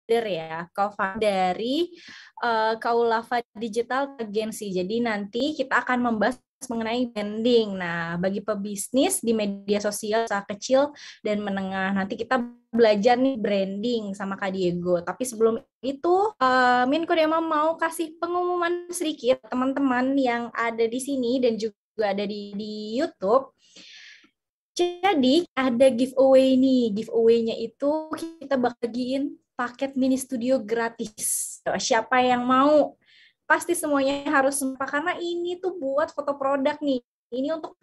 ya, co-founder dari Kaulava Digital Agency. Jadi nanti kita akan membahas mengenai branding. Nah, bagi pebisnis di media sosial usaha kecil dan menengah, nanti kita belajar nih branding sama Kak Diego. Tapi sebelum itu, Minko Dema mau kasih pengumuman sedikit teman-teman yang ada di sini dan juga ada di YouTube. Jadi ada giveaway nih. Giveaway-nya itu kita bagiin paket mini studio gratis. Siapa yang mau? Pasti semuanya harus sempat karena ini tuh buat foto produk nih. Ini untuk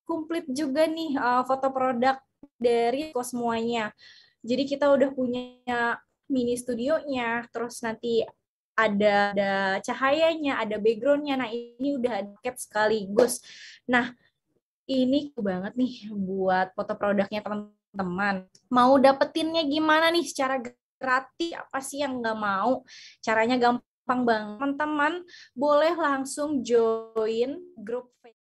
komplit juga nih foto produk dari semuanya. Jadi kita udah punya mini studionya, terus nanti ada cahayanya, ada backgroundnya. Nah ini udah ada paket sekaligus. Nah ini banget nih buat foto produknya teman-teman. Mau dapetinnya gimana nih secara gratis? Apa sih yang nggak mau? Caranya gampang banget. Teman-teman boleh langsung join grup Facebook.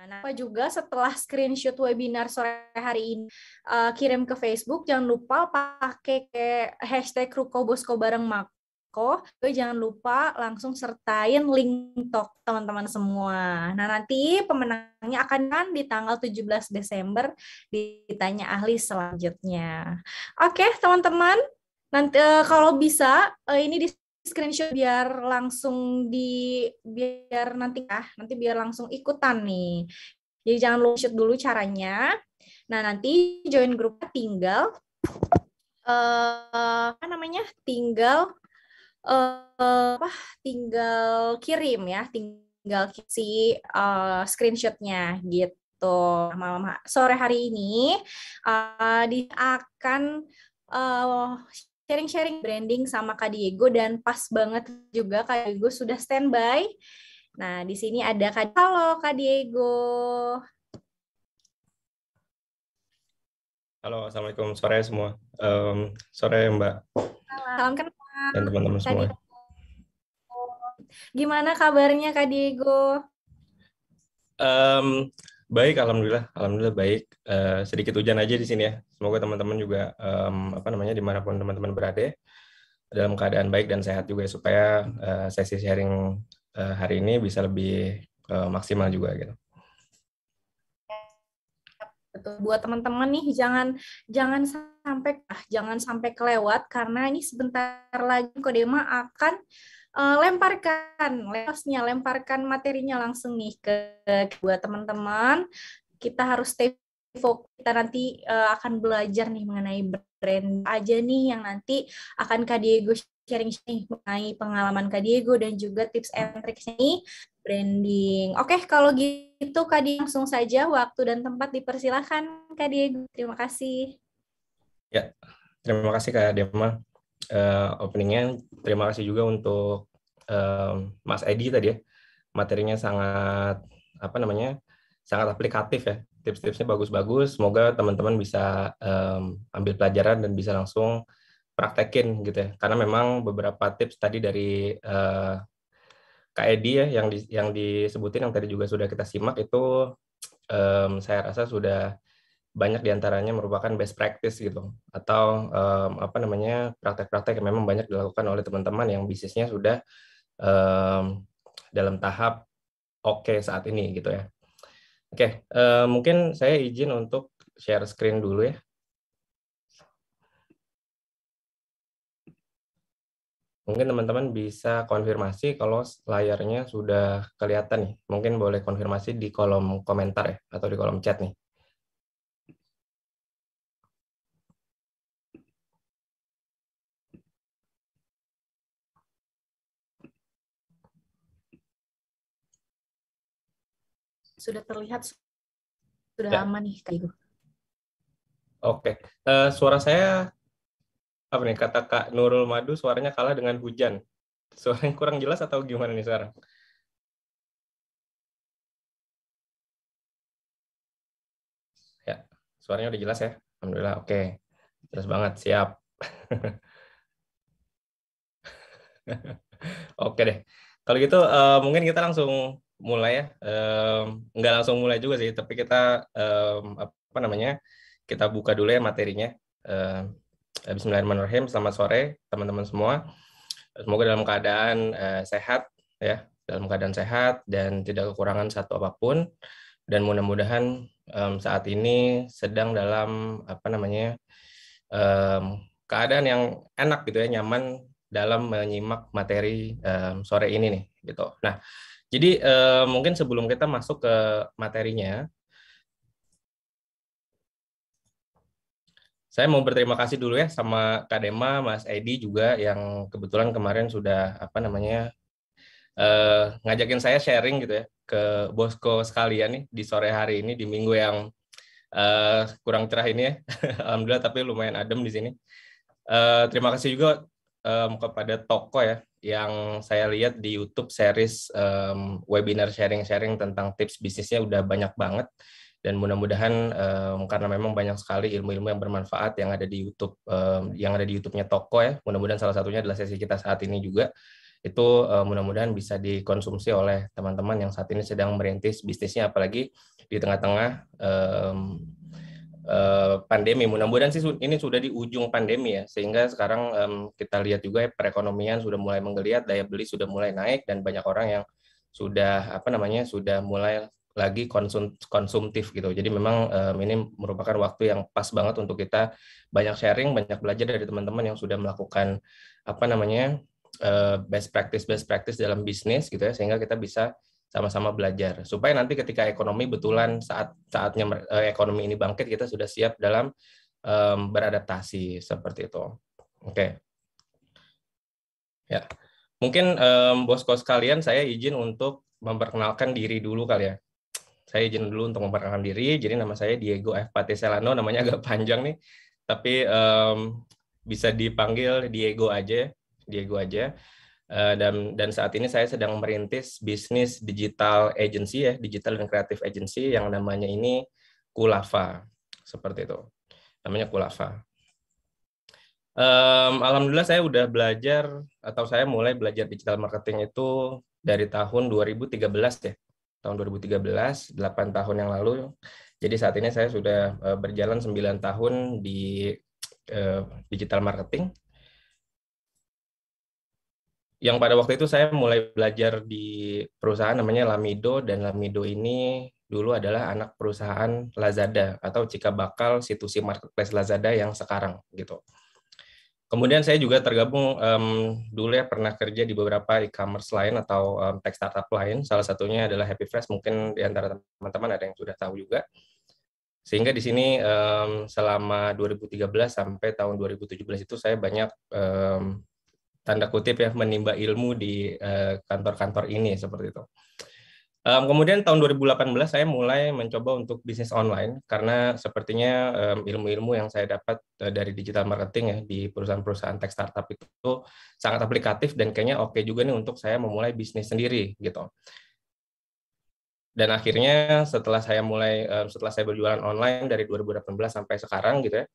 Nah, apa juga setelah screenshot webinar sore hari ini kirim ke Facebook, jangan lupa pakai hashtag Rukobosko bareng Mako. Jangan lupa langsung sertain link TikTok teman-teman semua. Nah, nanti pemenangnya akan di tanggal 17 Desember ditanya ahli selanjutnya. Oke, teman-teman. Nanti kalau bisa ini di screenshot biar nanti biar langsung ikutan nih. Jadi jangan lupa shoot dulu caranya. Nah, nanti join grupnya apa namanya? Tinggal kirim ya, tinggal si screenshotnya gitu. Malam sore hari ini dia akan sharing-sharing branding sama Kak Diego dan pas banget juga Kak Diego sudah standby. Nah, di sini ada Kak. Halo Kak Diego. Halo, Assalamualaikum sore semua. Sore Mbak Salam kenal dan teman-teman Kak semua. Diego. Gimana kabarnya Kak Diego? Baik, alhamdulillah baik. Sedikit hujan aja di sini ya. Semoga teman-teman juga dimanapun teman-teman berada dalam keadaan baik dan sehat juga supaya sesi sharing hari ini bisa lebih maksimal juga gitu. Betul. Buat teman-teman nih jangan sampai kelewat karena ini sebentar lagi Kodema akan lemparkan materinya langsung nih ke buat teman-teman. Kita harus stay fokus. Kita nanti akan belajar nih mengenai brand aja nih yang nanti akan Kak Diego sharing nih mengenai pengalaman Kak Diego dan juga tips and tricksnya nih branding. Oke, kalau gitu Kak Diego langsung saja waktu dan tempat dipersilahkan Kak Diego. Terima kasih. Ya, terima kasih Kak Dema. Openingnya, terima kasih juga untuk Mas Edi tadi ya. Materinya sangat aplikatif ya. Tips-tipsnya bagus-bagus. Semoga teman-teman bisa ambil pelajaran dan bisa langsung praktekin gitu ya. Karena memang beberapa tips tadi dari Kak Edi ya yang disebutin yang tadi juga sudah kita simak itu saya rasa sudah banyak diantaranya merupakan best practice gitu atau praktek-praktek yang memang banyak dilakukan oleh teman-teman yang bisnisnya sudah dalam tahap oke saat ini gitu ya. Oke, mungkin saya izin untuk share screen dulu ya. Mungkin teman-teman bisa konfirmasi kalau layarnya sudah kelihatan nih. Mungkin boleh konfirmasi di kolom komentar ya atau di kolom chat nih. sudah terlihat sudah Ya, aman nih Kak Igu. oke. Suara saya apa nih? Kata Kak Nurul Madu suaranya kalah dengan hujan. Suaranya kurang jelas atau gimana nih sekarang? Ya, suaranya udah jelas ya. Alhamdulillah. Oke. Jelas banget. Siap. Oke deh. Kalau gitu mungkin kita langsung mulai ya. Nggak langsung mulai juga sih, tapi kita apa namanya? Kita buka dulu ya materinya. Bismillahirrahmanirrahim. Selamat sore teman-teman semua. Semoga dalam keadaan sehat ya, dalam keadaan sehat dan tidak kekurangan satu apapun. Dan mudah-mudahan saat ini sedang dalam apa namanya keadaan yang enak gitu ya, nyaman dalam menyimak materi sore ini nih gitu. Nah, jadi mungkin sebelum kita masuk ke materinya, saya mau berterima kasih dulu ya sama Kak Dema, Mas Edi juga yang kebetulan kemarin sudah apa namanya ngajakin saya sharing gitu ya ke bosku sekalian nih di sore hari ini di minggu yang kurang cerah ini ya. Alhamdulillah tapi lumayan adem di sini. Terima kasih juga kepada Toko ya yang saya lihat di YouTube series webinar sharing-sharing tentang tips bisnisnya udah banyak banget dan mudah-mudahan karena memang banyak sekali ilmu-ilmu yang bermanfaat yang ada di YouTube yang ada di YouTube-nya Toko ya. Mudah-mudahan salah satunya adalah sesi kita saat ini juga itu mudah-mudahan bisa dikonsumsi oleh teman-teman yang saat ini sedang merintis bisnisnya apalagi di tengah-tengah pandemi. Mudah-mudahan sih ini sudah di ujung pandemi ya, sehingga sekarang kita lihat juga ya, perekonomian sudah mulai menggeliat, daya beli sudah mulai naik dan banyak orang yang sudah apa namanya sudah mulai lagi konsumtif gitu. Jadi memang ini merupakan waktu yang pas banget untuk kita banyak sharing, banyak belajar dari teman-teman yang sudah melakukan apa namanya best practice dalam bisnis gitu ya, sehingga kita bisa sama-sama belajar supaya nanti ketika ekonomi betulan saatnya ekonomi ini bangkit kita sudah siap dalam beradaptasi seperti itu. Oke. Ya. Mungkin bos-bos sekalian saya izin untuk memperkenalkan diri dulu kali ya. Saya izin dulu untuk memperkenalkan diri. Jadi nama saya Diego F. Patiselano, namanya agak panjang nih. Tapi bisa dipanggil Diego aja. Diego aja. Dan saat ini saya sedang merintis bisnis digital agency ya, digital dan kreatif agency yang namanya ini Kulava, seperti itu. Namanya Kulava. Alhamdulillah saya udah belajar atau saya mulai belajar digital marketing itu dari tahun 2013 ya. Tahun 2013, 8 tahun yang lalu. Jadi saat ini saya sudah berjalan 9 tahun di digital marketing. Yang pada waktu itu saya mulai belajar di perusahaan namanya Lamido, dan Lamido ini dulu adalah anak perusahaan Lazada atau cikal bakal situs marketplace Lazada yang sekarang gitu. Kemudian saya juga tergabung dulu ya pernah kerja di beberapa e-commerce lain atau tech startup lain. Salah satunya adalah Happy Fresh, mungkin di antara teman-teman ada yang sudah tahu juga. Sehingga di sini selama 2013 sampai tahun 2017 itu saya banyak tanda kutip ya menimba ilmu di kantor-kantor ini seperti itu. Kemudian tahun 2018 saya mulai mencoba untuk bisnis online karena sepertinya ilmu-ilmu yang saya dapat dari digital marketing ya di perusahaan-perusahaan tech startup itu sangat aplikatif dan kayaknya oke juga nih untuk saya memulai bisnis sendiri gitu. Dan akhirnya setelah saya berjualan online dari 2018 sampai sekarang gitu ya,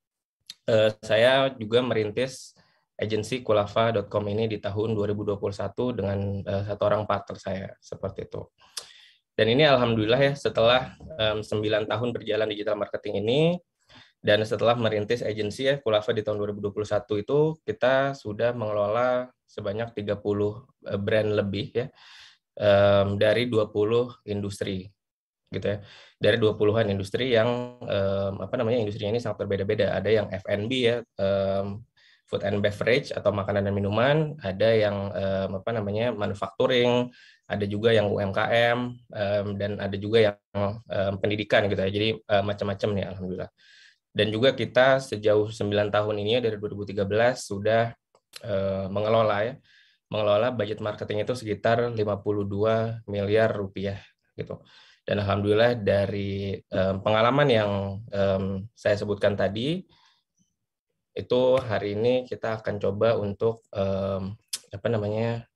saya juga merintis agensi kulava.com ini di tahun 2021 dengan satu orang partner saya seperti itu. Dan ini alhamdulillah ya setelah 9 tahun berjalan digital marketing ini dan setelah merintis agensi ya Kulava di tahun 2021 itu kita sudah mengelola sebanyak 30 brand lebih ya dari 20 industri gitu ya. Dari 20-an industri yang apa namanya industrinya ini sangat berbeda-beda. Ada yang F&B ya, food and beverage atau makanan dan minuman, ada yang apa namanya manufacturing, ada juga yang UMKM dan ada juga yang pendidikan gitu ya. Jadi macam-macam nih alhamdulillah. Dan juga kita sejauh 9 tahun ini dari 2013 sudah mengelola budget marketing itu sekitar 52 miliar rupiah gitu. Dan alhamdulillah dari pengalaman yang saya sebutkan tadi, itu hari ini kita akan coba untuk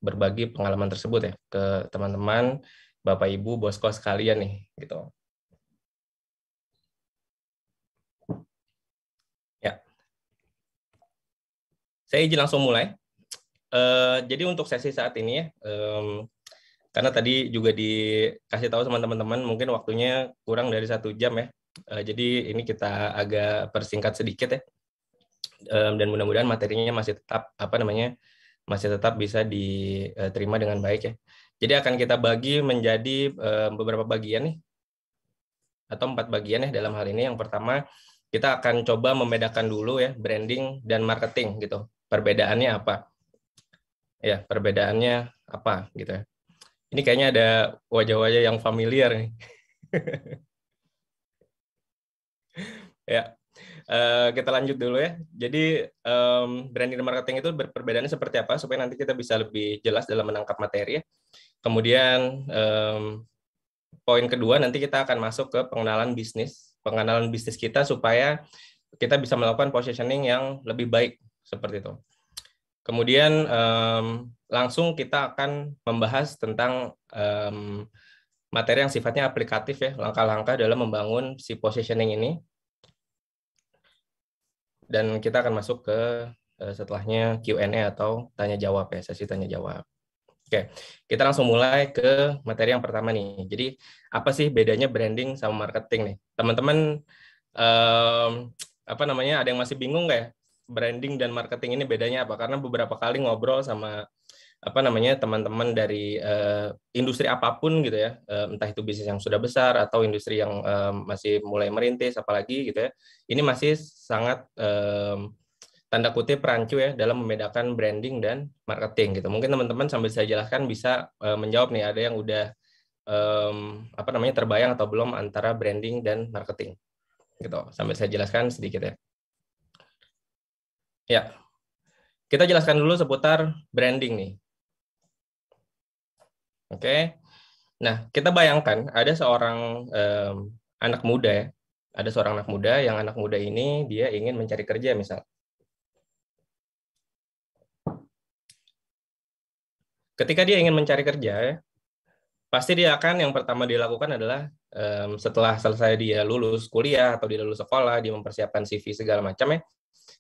berbagi pengalaman tersebut ya ke teman-teman, Bapak Ibu, bosku sekalian nih, gitu. Ya, saya izin langsung mulai. Jadi untuk sesi saat ini ya, karena tadi juga dikasih tahu sama teman-teman mungkin waktunya kurang dari 1 jam ya. Jadi ini kita agak persingkat sedikit ya. Dan mudah-mudahan materinya masih tetap masih tetap bisa diterima dengan baik ya. Jadi akan kita bagi menjadi beberapa bagian nih, atau 4 bagian ya dalam hal ini. Yang pertama kita akan coba membedakan dulu ya branding dan marketing gitu. Perbedaannya apa? Ya, perbedaannya apa gitu ya. Ini kayaknya ada wajah-wajah yang familiar nih. Ya, kita lanjut dulu ya. Jadi branding dan marketing itu perbedaannya seperti apa supaya nanti kita bisa lebih jelas dalam menangkap materi ya. Kemudian poin kedua nanti kita akan masuk ke pengenalan bisnis kita supaya kita bisa melakukan positioning yang lebih baik seperti itu. Kemudian langsung kita akan membahas tentang materi yang sifatnya aplikatif ya, langkah-langkah dalam membangun si positioning ini. Dan kita akan masuk ke setelahnya Q&A atau tanya jawab ya, sesi tanya jawab. Oke, kita langsung mulai ke materi yang pertama nih. Jadi apa sih bedanya branding sama marketing nih? Teman-teman ada yang masih bingung nggak ya? Branding dan marketing ini bedanya apa? Karena beberapa kali ngobrol sama teman-teman dari industri apapun gitu ya, entah itu bisnis yang sudah besar atau industri yang masih mulai merintis apalagi gitu ya, ini masih sangat tanda kutip rancu ya dalam membedakan branding dan marketing gitu. Mungkin teman-teman sambil saya jelaskan bisa menjawab nih, ada yang udah terbayang atau belum antara branding dan marketing gitu. Sambil saya jelaskan sedikit ya. Ya, kita jelaskan dulu seputar branding nih. Oke, nah kita bayangkan ada seorang anak muda ya, ada seorang anak muda yang anak muda ini dia ingin mencari kerja misal. Ketika dia ingin mencari kerja ya, pasti dia akan yang pertama dia lakukan adalah setelah selesai dia lulus kuliah atau dia lulus sekolah, dia mempersiapkan CV segala macam ya,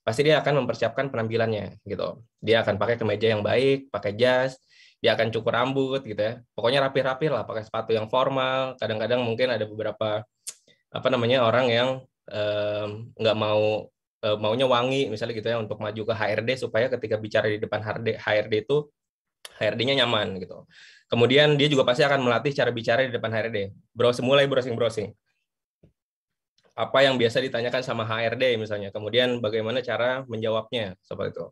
pasti dia akan mempersiapkan penampilannya gitu. Dia akan pakai kemeja yang baik, pakai jas, dia akan cukur rambut gitu ya. Pokoknya rapi-rapi lah, pakai sepatu yang formal. Kadang-kadang mungkin ada beberapa orang yang nggak maunya wangi misalnya gitu ya untuk maju ke HRD supaya ketika bicara di depan HRD itu HRD-nya nyaman gitu. Kemudian dia juga pasti akan melatih cara bicara di depan HRD. Mulai browsing-browsing. Apa yang biasa ditanyakan sama HRD misalnya, kemudian bagaimana cara menjawabnya seperti itu.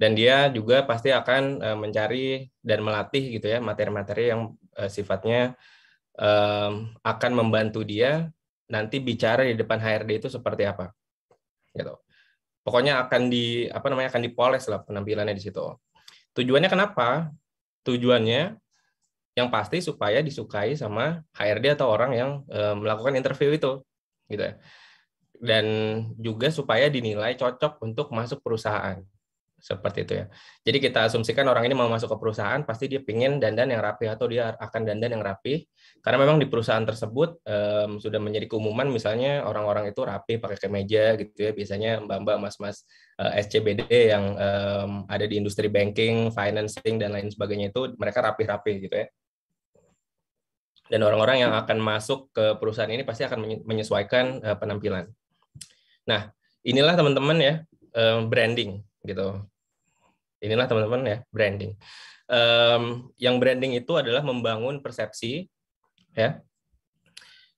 Dan dia juga pasti akan mencari dan melatih gitu ya materi-materi yang sifatnya akan membantu dia nanti bicara di depan HRD itu seperti apa. Gitu. Pokoknya akan dipoles lah penampilannya di situ. Tujuannya kenapa? Tujuannya yang pasti supaya disukai sama HRD atau orang yang melakukan interview itu gitu ya. Dan juga supaya dinilai cocok untuk masuk perusahaan seperti itu ya. Jadi kita asumsikan orang ini mau masuk ke perusahaan pasti dia pingin dandan yang rapi atau dia akan dandan yang rapi karena memang di perusahaan tersebut sudah menjadi keumuman misalnya orang-orang itu rapi pakai kemeja gitu ya, biasanya mbak-mbak mas-mas SCBD yang ada di industri banking, financing dan lain sebagainya itu mereka rapi-rapi gitu ya. Dan orang-orang yang akan masuk ke perusahaan ini pasti akan menyesuaikan penampilan. Nah, inilah teman-teman ya branding gitu. Inilah teman-teman ya branding. Yang branding itu adalah membangun persepsi ya.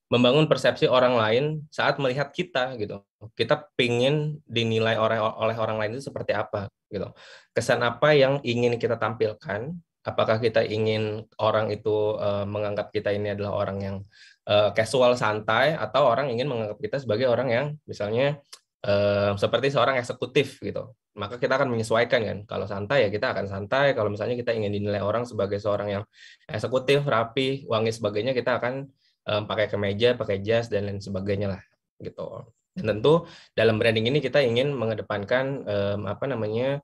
Membangun persepsi orang lain saat melihat kita gitu. Kita pingin dinilai oleh orang lain itu seperti apa gitu. Kesan apa yang ingin kita tampilkan? Apakah kita ingin orang itu menganggap kita ini adalah orang yang casual santai atau orang ingin menganggap kita sebagai orang yang misalnya seperti seorang eksekutif gitu. Maka kita akan menyesuaikan kan. Kalau santai ya kita akan santai. Kalau misalnya kita ingin dinilai orang sebagai seorang yang eksekutif, rapi, wangi sebagainya, kita akan pakai kemeja, pakai jas dan lain sebagainya lah gitu. Dan tentu dalam branding ini kita ingin mengedepankan apa namanya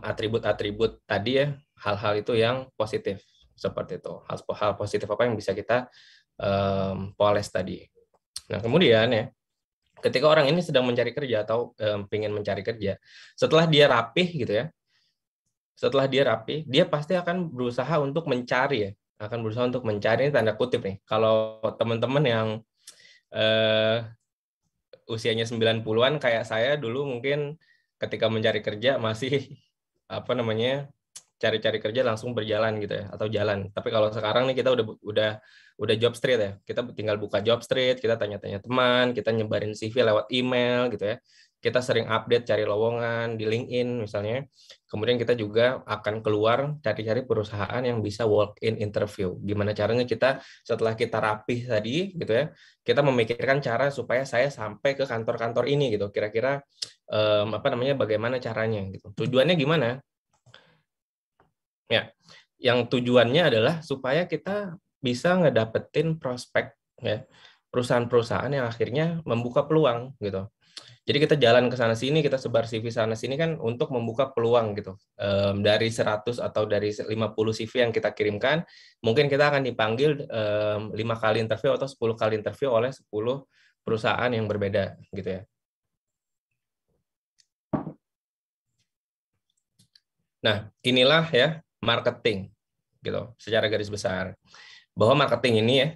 atribut-atribut tadi ya, hal-hal itu yang positif seperti itu. Hal positif apa yang bisa kita poles tadi. Nah, kemudian ya, ketika orang ini sedang mencari kerja atau ingin mencari kerja, setelah dia rapih gitu ya, setelah dia rapi, dia pasti akan berusaha untuk mencari ya, akan berusaha untuk mencari, ini tanda kutip nih. Kalau teman-teman yang usianya 90-an kayak saya dulu mungkin ketika mencari kerja masih apa namanya cari-cari kerja langsung berjalan gitu ya atau jalan. Tapi kalau sekarang nih kita udah job street ya. Kita tinggal buka job street, kita tanya-tanya teman, kita nyebarin CV lewat email gitu ya. Kita sering update cari lowongan di LinkedIn misalnya. Kemudian kita juga akan keluar cari-cari perusahaan yang bisa walk-in interview. Gimana caranya kita setelah kita rapih tadi gitu ya, kita memikirkan cara supaya saya sampai ke kantor-kantor ini gitu. Kira-kira apa namanya bagaimana caranya gitu. Tujuannya gimana? Ya, yang tujuannya adalah supaya kita bisa ngedapetin prospek ya, perusahaan-perusahaan yang akhirnya membuka peluang gitu. Jadi kita jalan ke sana sini, kita sebar CV sana sini kan untuk membuka peluang gitu. Dari 100 atau dari 50 CV yang kita kirimkan, mungkin kita akan dipanggil 5 kali interview atau 10 kali interview oleh 10 perusahaan yang berbeda gitu ya. Nah, inilah ya marketing gitu secara garis besar. Bahwa marketing ini ya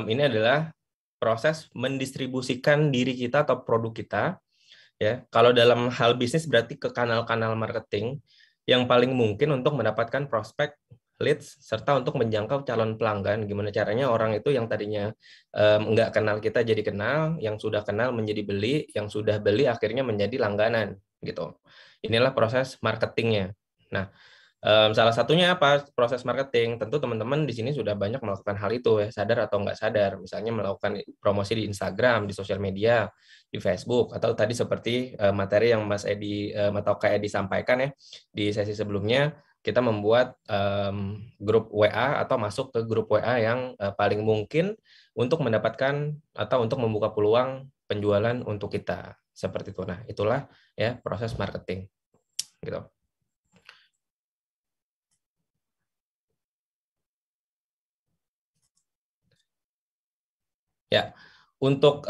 ini adalah proses mendistribusikan diri kita atau produk kita ya. Kalau dalam hal bisnis berarti ke kanal-kanal marketing yang paling mungkin untuk mendapatkan prospek leads serta untuk menjangkau calon pelanggan. Gimana caranya orang itu yang tadinya nggak kenal kita jadi kenal, yang sudah kenal menjadi beli, yang sudah beli akhirnya menjadi langganan gitu. Inilah proses marketingnya. Nah, salah satunya apa proses marketing? Tentu teman-teman di sini sudah banyak melakukan hal itu ya, sadar atau nggak sadar. Misalnya melakukan promosi di Instagram, di sosial media, di Facebook, atau tadi seperti materi yang Mas Edi atau Kak Edi sampaikan ya di sesi sebelumnya, kita membuat grup WA atau masuk ke grup WA yang paling mungkin untuk mendapatkan atau untuk membuka peluang penjualan untuk kita seperti itu. Nah, itulah ya proses marketing gitu. Ya, untuk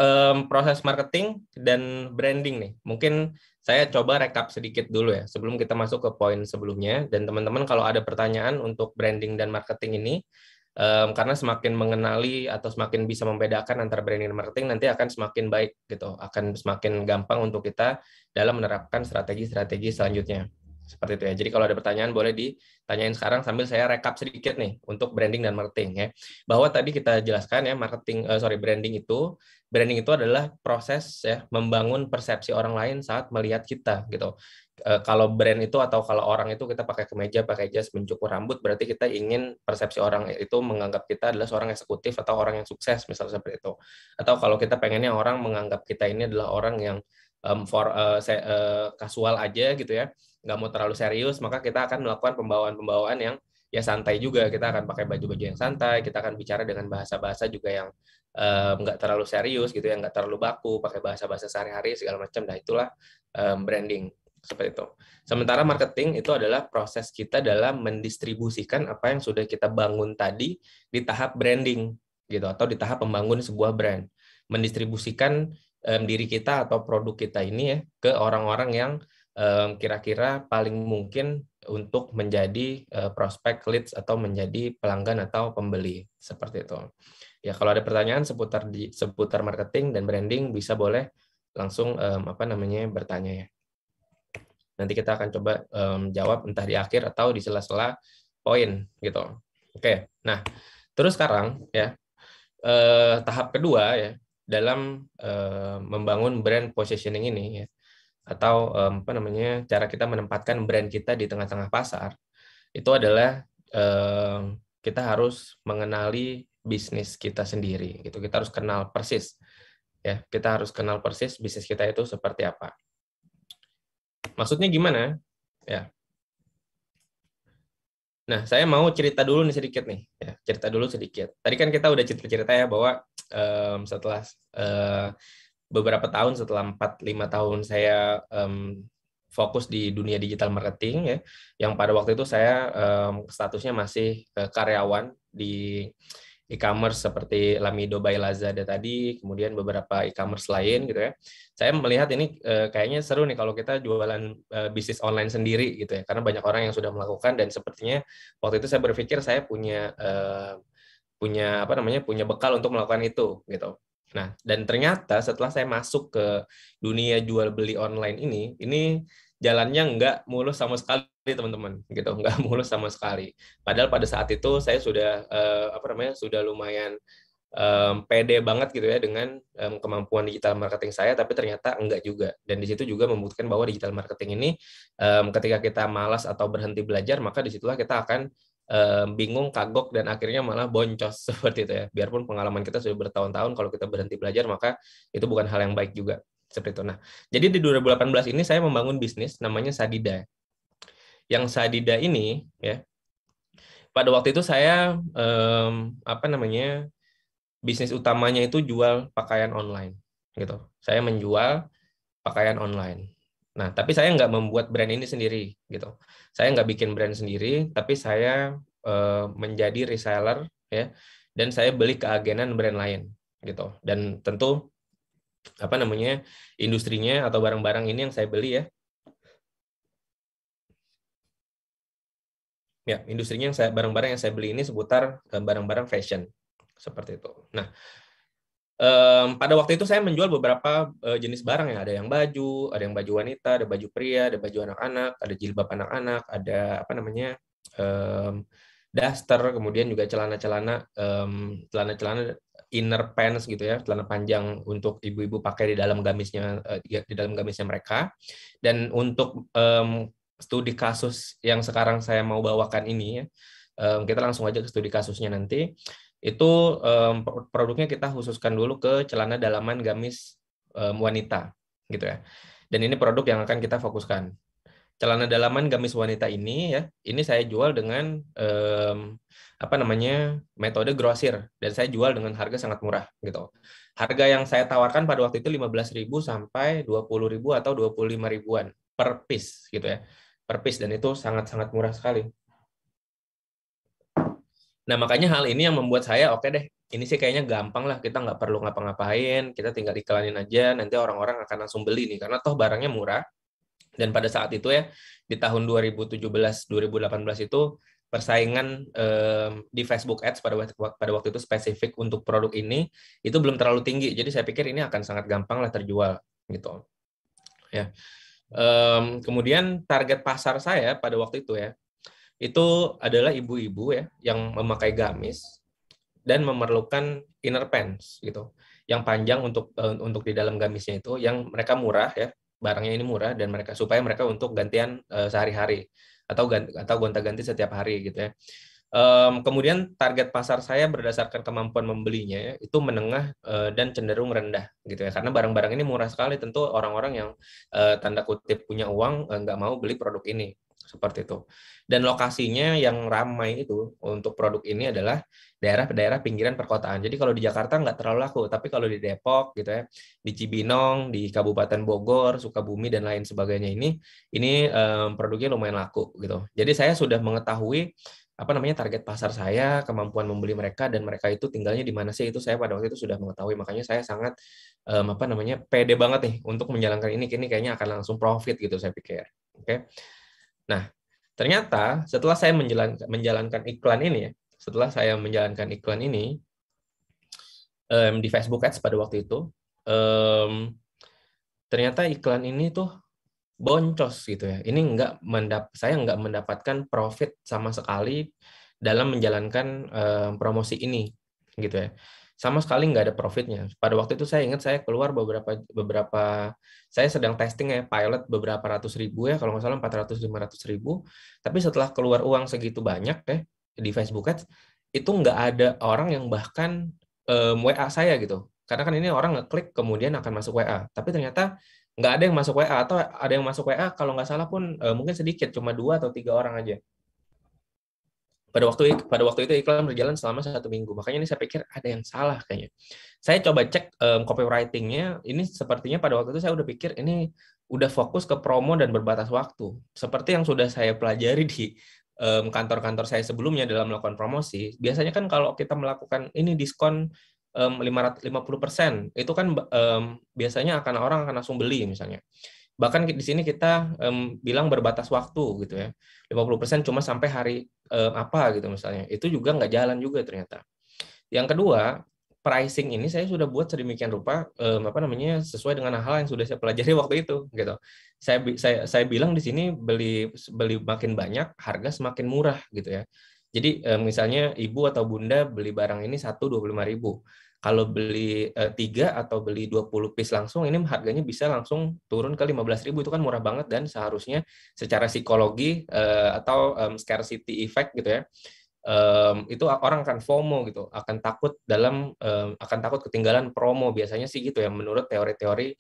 proses marketing dan branding nih, mungkin saya coba rekap sedikit dulu ya sebelum kita masuk ke poin sebelumnya. Dan teman-teman kalau ada pertanyaan untuk branding dan marketing ini, karena semakin mengenali atau semakin bisa membedakan antara branding dan marketing nanti akan semakin baik gitu, akan semakin gampang untuk kita dalam menerapkan strategi-strategi selanjutnya. Seperti itu ya. Jadi kalau ada pertanyaan boleh ditanyain sekarang sambil saya rekap sedikit nih untuk branding dan marketing ya. Bahwa tadi kita jelaskan ya branding itu adalah proses ya membangun persepsi orang lain saat melihat kita gitu. Kalau brand itu atau kalau orang itu kita pakai kemeja, pakai jas, mencukur rambut, berarti kita ingin persepsi orang itu menganggap kita adalah seorang eksekutif atau orang yang sukses misalnya seperti itu. Atau kalau kita pengennya orang menganggap kita ini adalah orang yang kasual aja gitu ya, nggak mau terlalu serius, maka kita akan melakukan pembawaan-pembawaan yang ya santai juga. Kita akan pakai baju-baju yang santai, kita akan bicara dengan bahasa-bahasa juga yang nggak terlalu serius gitu ya, nggak terlalu baku, pakai bahasa-bahasa sehari-hari segala macam. Nah, itulah branding seperti itu. Sementara marketing itu adalah proses kita dalam mendistribusikan apa yang sudah kita bangun tadi di tahap branding gitu atau di tahap membangun sebuah brand. Mendistribusikan diri kita atau produk kita ini ya ke orang-orang yang kira-kira paling mungkin untuk menjadi prospek leads atau menjadi pelanggan atau pembeli seperti itu. Ya kalau ada pertanyaan seputar marketing dan branding bisa boleh langsung bertanya ya. Nanti kita akan coba jawab entah di akhir atau di sela-sela poin gitu. Oke. Nah, terus sekarang ya tahap kedua ya dalam membangun brand positioning ini ya atau cara kita menempatkan brand kita di tengah-tengah pasar itu adalah kita harus mengenali bisnis kita sendiri gitu. Kita harus kenal persis ya, kita harus kenal persis bisnis kita itu seperti apa. Maksudnya gimana? Ya. Nah, saya mau cerita dulu nih sedikit nih, ya, cerita dulu sedikit. Tadi kan kita udah cerita-cerita ya bahwa setelah beberapa tahun, setelah 4-5 tahun saya fokus di dunia digital marketing ya, yang pada waktu itu saya statusnya masih karyawan di e-commerce seperti Lamido by Lazada tadi, kemudian beberapa e-commerce lain gitu ya. Saya melihat ini kayaknya seru nih kalau kita jualan bisnis online sendiri gitu ya, karena banyak orang yang sudah melakukan dan sepertinya waktu itu saya berpikir saya punya bekal untuk melakukan itu gitu. Nah, dan ternyata setelah saya masuk ke dunia jual beli online ini jalannya nggak mulus sama sekali teman-teman gitu, nggak mulus sama sekali. Padahal pada saat itu saya sudah sudah lumayan pede banget gitu ya dengan kemampuan digital marketing saya, tapi ternyata enggak juga. Dan di situ juga membuktikan bahwa digital marketing ini ketika kita malas atau berhenti belajar, maka disitulah kita akan bingung, kagok, dan akhirnya malah boncos seperti itu ya. Biarpun pengalaman kita sudah bertahun-tahun, kalau kita berhenti belajar, maka itu bukan hal yang baik juga. Seperti itu. Nah, jadi di 2018 ini saya membangun bisnis namanya Sadida. Yang Sadida ini ya, pada waktu itu saya bisnis utamanya itu jual pakaian online gitu. Saya menjual pakaian online. Nah, tapi saya nggak membuat brand ini sendiri gitu. Saya nggak bikin brand sendiri, tapi saya menjadi reseller ya, dan saya beli keagenan brand lain gitu. Dan tentu industrinya atau barang-barang ini yang saya beli ya. Ya, industrinya barang-barang yang saya beli ini seputar barang-barang fashion seperti itu. Nah, pada waktu itu saya menjual beberapa jenis barang ya, ada yang baju wanita, ada baju pria, ada baju anak-anak, ada jilbab anak-anak, ada daster, kemudian juga celana-celana inner pants gitu ya, celana panjang untuk ibu-ibu pakai di dalam gamisnya mereka. Dan untuk studi kasus yang sekarang saya mau bawakan ini ya, kita langsung aja ke studi kasusnya nanti. Itu produknya kita khususkan dulu ke celana dalaman gamis wanita gitu ya. Dan ini produk yang akan kita fokuskan. Celana dalaman gamis wanita ini ya, ini saya jual dengan metode grosir, dan saya jual dengan harga sangat murah gitu. Harga yang saya tawarkan pada waktu itu 15.000 sampai 20.000 atau 25 ribuan per piece gitu ya. Per piece, dan itu sangat-sangat murah sekali. Nah, makanya hal ini yang membuat saya, oke deh, ini sih kayaknya gampang lah, kita nggak perlu ngapa-ngapain, kita tinggal iklanin aja, nanti orang-orang akan langsung beli nih, karena toh barangnya murah. Dan pada saat itu ya, di tahun 2017-2018 itu, persaingan di Facebook Ads pada waktu itu spesifik untuk produk ini, itu belum terlalu tinggi, jadi saya pikir ini akan sangat gampang lah terjual, gitu. Ya. Kemudian target pasar saya pada waktu itu ya, itu adalah ibu-ibu ya yang memakai gamis dan memerlukan inner pants gitu, yang panjang untuk di dalam gamisnya itu, yang mereka murah ya, barangnya ini murah, dan supaya mereka untuk gantian sehari-hari atau gonta-ganti setiap hari gitu ya. Kemudian target pasar saya berdasarkan kemampuan membelinya ya, itu menengah dan cenderung rendah gitu ya, karena barang-barang ini murah sekali, tentu orang-orang yang tanda kutip punya uang nggak mau beli produk ini seperti itu. Dan lokasinya yang ramai itu untuk produk ini adalah daerah-daerah pinggiran perkotaan. Jadi kalau di Jakarta nggak terlalu laku, tapi kalau di Depok gitu ya, di Cibinong, di Kabupaten Bogor, Sukabumi, dan lain sebagainya ini produknya lumayan laku gitu. Jadi saya sudah mengetahui target pasar saya, kemampuan membeli mereka, dan mereka itu tinggalnya di mana sih, itu saya pada waktu itu sudah mengetahui. Makanya saya sangat pede banget nih untuk menjalankan ini kayaknya akan langsung profit gitu saya pikir. Oke. Nah, ternyata setelah saya menjalankan iklan ini ya, di Facebook Ads pada waktu itu, ternyata iklan ini tuh boncos gitu ya. Ini saya nggak mendapatkan profit sama sekali dalam menjalankan promosi ini gitu ya. Sama sekali nggak ada profitnya. Pada waktu itu saya ingat saya keluar beberapa saya sedang testing ya, pilot beberapa ratus ribu ya, kalau nggak salah 400-500 ribu. Tapi setelah keluar uang segitu banyak ya di Facebook Ads, itu nggak ada orang yang bahkan WA saya gitu. Karena kan ini orang ngeklik kemudian akan masuk WA. Tapi ternyata nggak ada yang masuk WA, atau ada yang masuk WA kalau nggak salah pun mungkin sedikit, cuma 2 atau 3 orang aja. pada waktu itu iklan berjalan selama 1 minggu. Makanya ini saya pikir ada yang salah kayaknya. Saya coba cek copywriting-nya. Ini sepertinya pada waktu itu saya udah pikir ini udah fokus ke promo dan berbatas waktu. Seperti yang sudah saya pelajari di kantor-kantor saya sebelumnya dalam melakukan promosi. Biasanya kan kalau kita melakukan ini diskon 50%, itu kan biasanya orang akan langsung beli misalnya. Bahkan di sini kita bilang berbatas waktu gitu ya. 50% cuma sampai hari apa gitu misalnya. Itu juga nggak jalan juga ternyata. Yang kedua, pricing ini saya sudah buat sedemikian rupa sesuai dengan hal yang sudah saya pelajari waktu itu gitu. Saya bilang di sini beli makin banyak, harga semakin murah gitu ya. Jadi misalnya ibu atau bunda beli barang ini 25.000. Kalau beli 3 atau beli 20 piece langsung, ini harganya bisa langsung turun ke 15.000. Itu kan murah banget dan seharusnya secara psikologi atau scarcity effect gitu ya, itu orang akan FOMO gitu, akan takut ketinggalan promo, biasanya sih gitu ya menurut teori-teori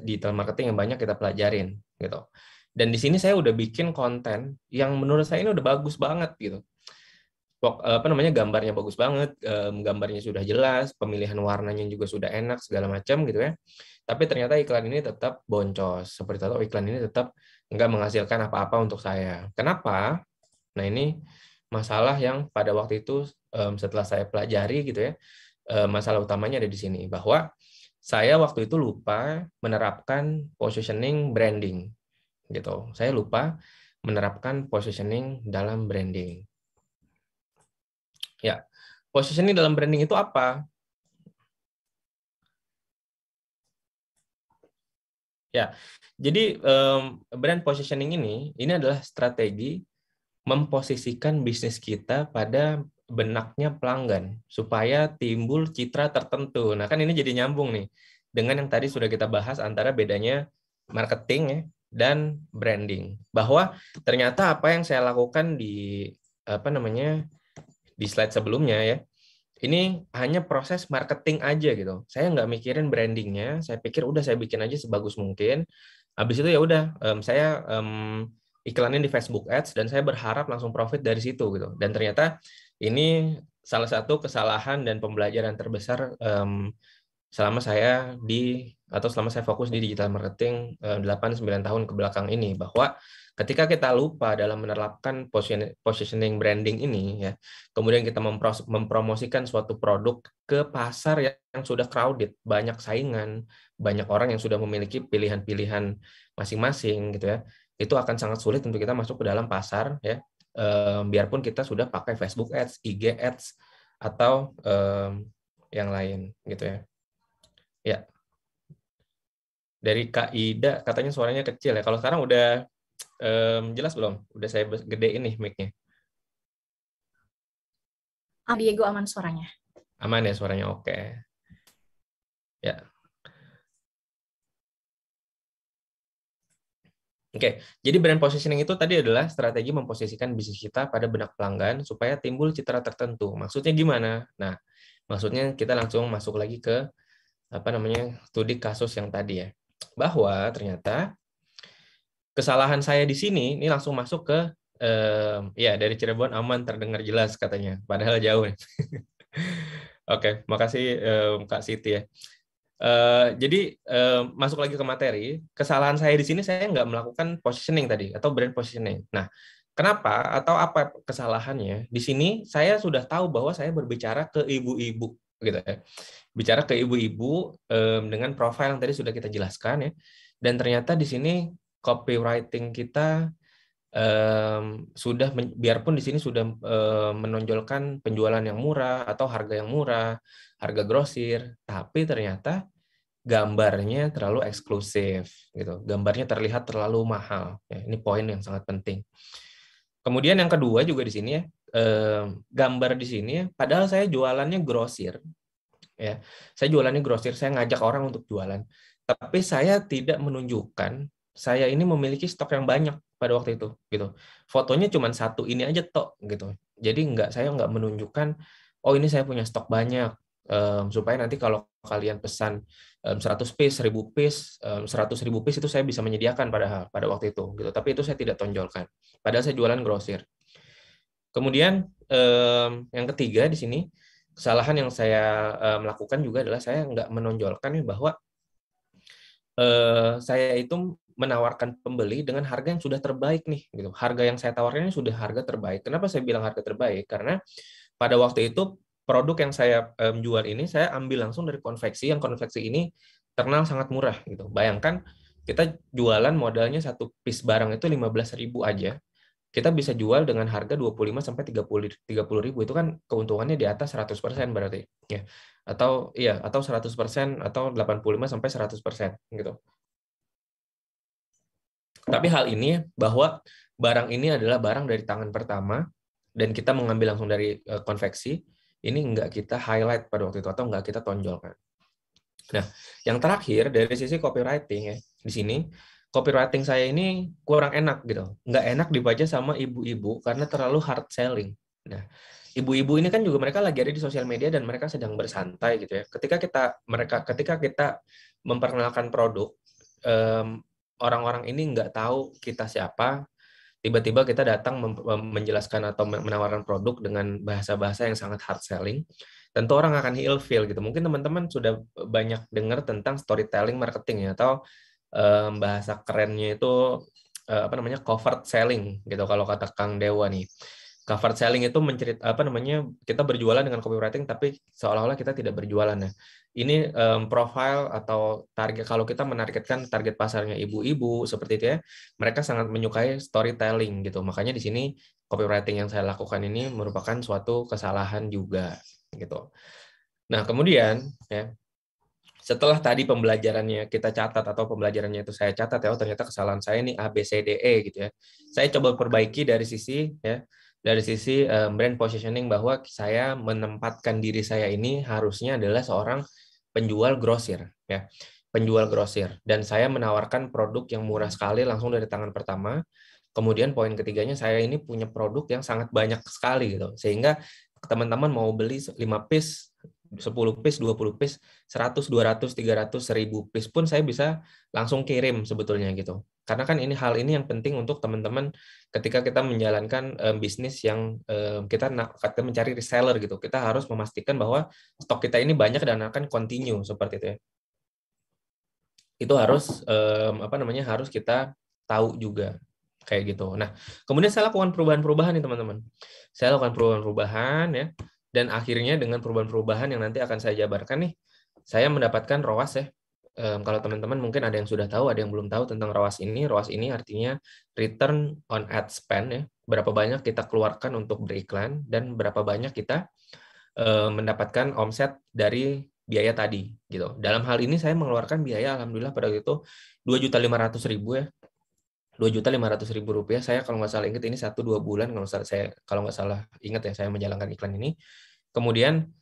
digital marketing yang banyak kita pelajarin gitu. Dan di sini saya udah bikin konten yang menurut saya ini udah bagus banget gitu. Gambarnya bagus banget, gambarnya sudah jelas, pemilihan warnanya juga sudah enak segala macam gitu ya. Tapi ternyata iklan ini tetap boncos, seperti itu, iklan ini tetap nggak menghasilkan apa-apa untuk saya. Kenapa? Nah, ini masalah yang pada waktu itu setelah saya pelajari gitu ya, masalah utamanya ada di sini, bahwa saya waktu itu lupa menerapkan positioning branding gitu. Saya lupa menerapkan positioning dalam branding. Ya, positioning dalam branding itu apa? Ya, jadi brand positioning ini adalah strategi memposisikan bisnis kita pada benaknya pelanggan supaya timbul citra tertentu. Nah, kan ini jadi nyambung nih dengan yang tadi sudah kita bahas antara bedanya marketing ya dan branding. Bahwa ternyata apa yang saya lakukan di di slide sebelumnya ya, ini hanya proses marketing aja gitu. Saya nggak mikirin brandingnya. Saya pikir udah saya bikin aja sebagus mungkin. Habis itu ya udah saya iklanin di Facebook Ads dan saya berharap langsung profit dari situ gitu. Dan ternyata ini salah satu kesalahan dan pembelajaran terbesar selama saya fokus di digital marketing 8-9 tahun ke belakang ini, bahwa ketika kita lupa dalam menerapkan positioning branding ini ya, kemudian kita mempromosikan suatu produk ke pasar yang sudah crowded, banyak saingan, banyak orang yang sudah memiliki pilihan-pilihan masing-masing gitu ya, itu akan sangat sulit untuk kita masuk ke dalam pasar ya, biarpun kita sudah pakai Facebook Ads, IG Ads atau yang lain gitu ya. Ya, dari Kak Ida katanya suaranya kecil ya. Kalau sekarang udah jelas belum? Udah saya gedein nih mic-nya. Diego aman suaranya. Aman ya suaranya, oke. Ya. Oke, jadi brand positioning itu tadi adalah strategi memposisikan bisnis kita pada benak pelanggan supaya timbul citra tertentu. Maksudnya gimana? Nah, maksudnya kita langsung masuk lagi ke studi kasus yang tadi ya. Bahwa ternyata kesalahan saya di sini ini langsung masuk ke ya dari Cirebon aman terdengar jelas katanya, padahal jauh. Oke, makasih Kak Siti ya. Jadi masuk lagi ke materi, kesalahan saya di sini saya nggak melakukan positioning tadi atau brand positioning. Nah, kenapa atau apa kesalahannya? Di sini saya sudah tahu bahwa saya berbicara ke ibu-ibu gitu ya. Bicara ke ibu-ibu dengan profil yang tadi sudah kita jelaskan ya. Dan ternyata di sini copywriting kita biarpun di sini sudah menonjolkan penjualan yang murah atau harga yang murah, harga grosir, tapi ternyata gambarnya terlalu eksklusif gitu. Gambarnya terlihat terlalu mahal. Ya, ini poin yang sangat penting. Kemudian yang kedua juga di sini ya, gambar di sini ya, padahal saya jualannya grosir. Ya, saya jualannya grosir, saya ngajak orang untuk jualan. Tapi saya tidak menunjukkan saya ini memiliki stok yang banyak pada waktu itu gitu. Fotonya cuma satu ini aja tok gitu. Jadi saya nggak menunjukkan oh ini saya punya stok banyak, supaya nanti kalau kalian pesan 100 piece, 1000 piece, 100.000 piece itu saya bisa menyediakan pada waktu itu gitu. Tapi itu saya tidak tonjolkan. Padahal saya jualan grosir. Kemudian yang ketiga di sini, kesalahan yang saya lakukan juga adalah saya nggak menonjolkan nih bahwa saya itu menawarkan pembeli dengan harga yang sudah terbaik nih, gitu. Harga yang saya tawarkan ini sudah harga terbaik. Kenapa saya bilang harga terbaik? Karena pada waktu itu produk yang saya jual ini saya ambil langsung dari konveksi, yang konveksi ini terkenal sangat murah, gitu. Bayangkan kita jualan modalnya satu piece barang itu 15.000 aja, kita bisa jual dengan harga 25 sampai 30 ribu, itu kan keuntungannya di atas 100% berarti ya. Atau 100% atau 85 sampai 100% gitu. Tapi hal ini bahwa barang ini adalah barang dari tangan pertama dan kita mengambil langsung dari konveksi, ini enggak kita highlight pada waktu itu atau enggak kita tonjolkan. Nah, yang terakhir dari sisi copywriting ya, di sini copywriting saya ini kurang enak gitu. Nggak enak dibaca sama ibu-ibu karena terlalu hard selling. Nah, ibu-ibu ini kan juga mereka lagi ada di sosial media dan mereka sedang bersantai gitu ya. Ketika kita memperkenalkan produk, orang-orang ini nggak tahu kita siapa, tiba-tiba kita datang menjelaskan atau menawarkan produk dengan bahasa-bahasa yang sangat hard selling, tentu orang akan ilfeel gitu. Mungkin teman-teman sudah banyak dengar tentang storytelling marketing ya, atau bahasa kerennya itu apa namanya, covered selling gitu kalau kata Kang Dewa nih. Covered selling itu kita berjualan dengan copywriting tapi seolah-olah kita tidak berjualan ya. Ini profile atau target, kalau kita menargetkan target pasarnya ibu-ibu seperti itu ya, mereka sangat menyukai storytelling gitu. Makanya di sini copywriting yang saya lakukan ini merupakan suatu kesalahan juga gitu. Nah, kemudian ya, setelah tadi pembelajarannya kita catat atau pembelajarannya itu saya catat ya, oh ternyata kesalahan saya ini A B C D E gitu ya. Saya coba perbaiki dari sisi ya, dari sisi brand positioning, bahwa saya menempatkan diri saya ini harusnya adalah seorang penjual grosir ya. Penjual grosir, dan saya menawarkan produk yang murah sekali langsung dari tangan pertama. Kemudian poin ketiganya, saya ini punya produk yang sangat banyak sekali gitu. Sehingga teman-teman mau beli 5 piece, 10 piece, 20 piece, 100, 200, 300, 1000 piece pun saya bisa langsung kirim sebetulnya gitu. Karena kan hal ini yang penting untuk teman-teman ketika kita menjalankan bisnis yang kita mencari reseller gitu. Kita harus memastikan bahwa stok kita ini banyak dan akan continue seperti itu ya. Itu harus harus kita tahu juga kayak gitu. Nah, kemudian saya lakukan perubahan-perubahan nih teman-teman. Saya lakukan perubahan-perubahan ya, dan akhirnya dengan perubahan-perubahan yang nanti akan saya jabarkan nih, saya mendapatkan ROAS ya. Kalau teman-teman mungkin ada yang sudah tahu, ada yang belum tahu tentang ROAS ini. ROAS ini artinya Return on Ad Spend ya. Berapa banyak kita keluarkan untuk beriklan dan berapa banyak kita mendapatkan omset dari biaya tadi gitu. Dalam hal ini saya mengeluarkan biaya alhamdulillah pada waktu itu 2.500.000 ya. 2.500.000 rupiah. Saya kalau nggak salah ingat ini 1-2 bulan kalau nggak salah ingat ya, saya menjalankan iklan ini. Kemudian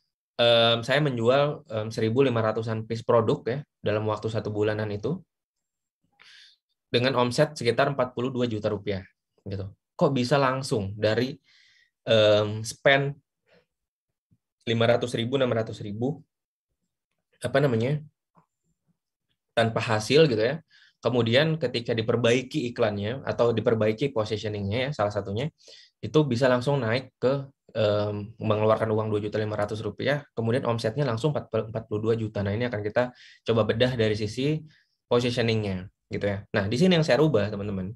saya menjual 1.500-an piece produk ya dalam waktu 1 bulanan itu dengan omset sekitar 42 juta rupiah gitu. Kok bisa langsung dari spend 500.000, 600.000 tanpa hasil gitu ya. Kemudian ketika diperbaiki iklannya atau diperbaiki positioningnya ya, salah satunya itu bisa langsung naik ke mengeluarkan uang 2.500.000 rupiah, kemudian omsetnya langsung 42 juta. Nah, ini akan kita coba bedah dari sisi positioningnya gitu ya. Nah, di sini yang saya rubah teman-teman.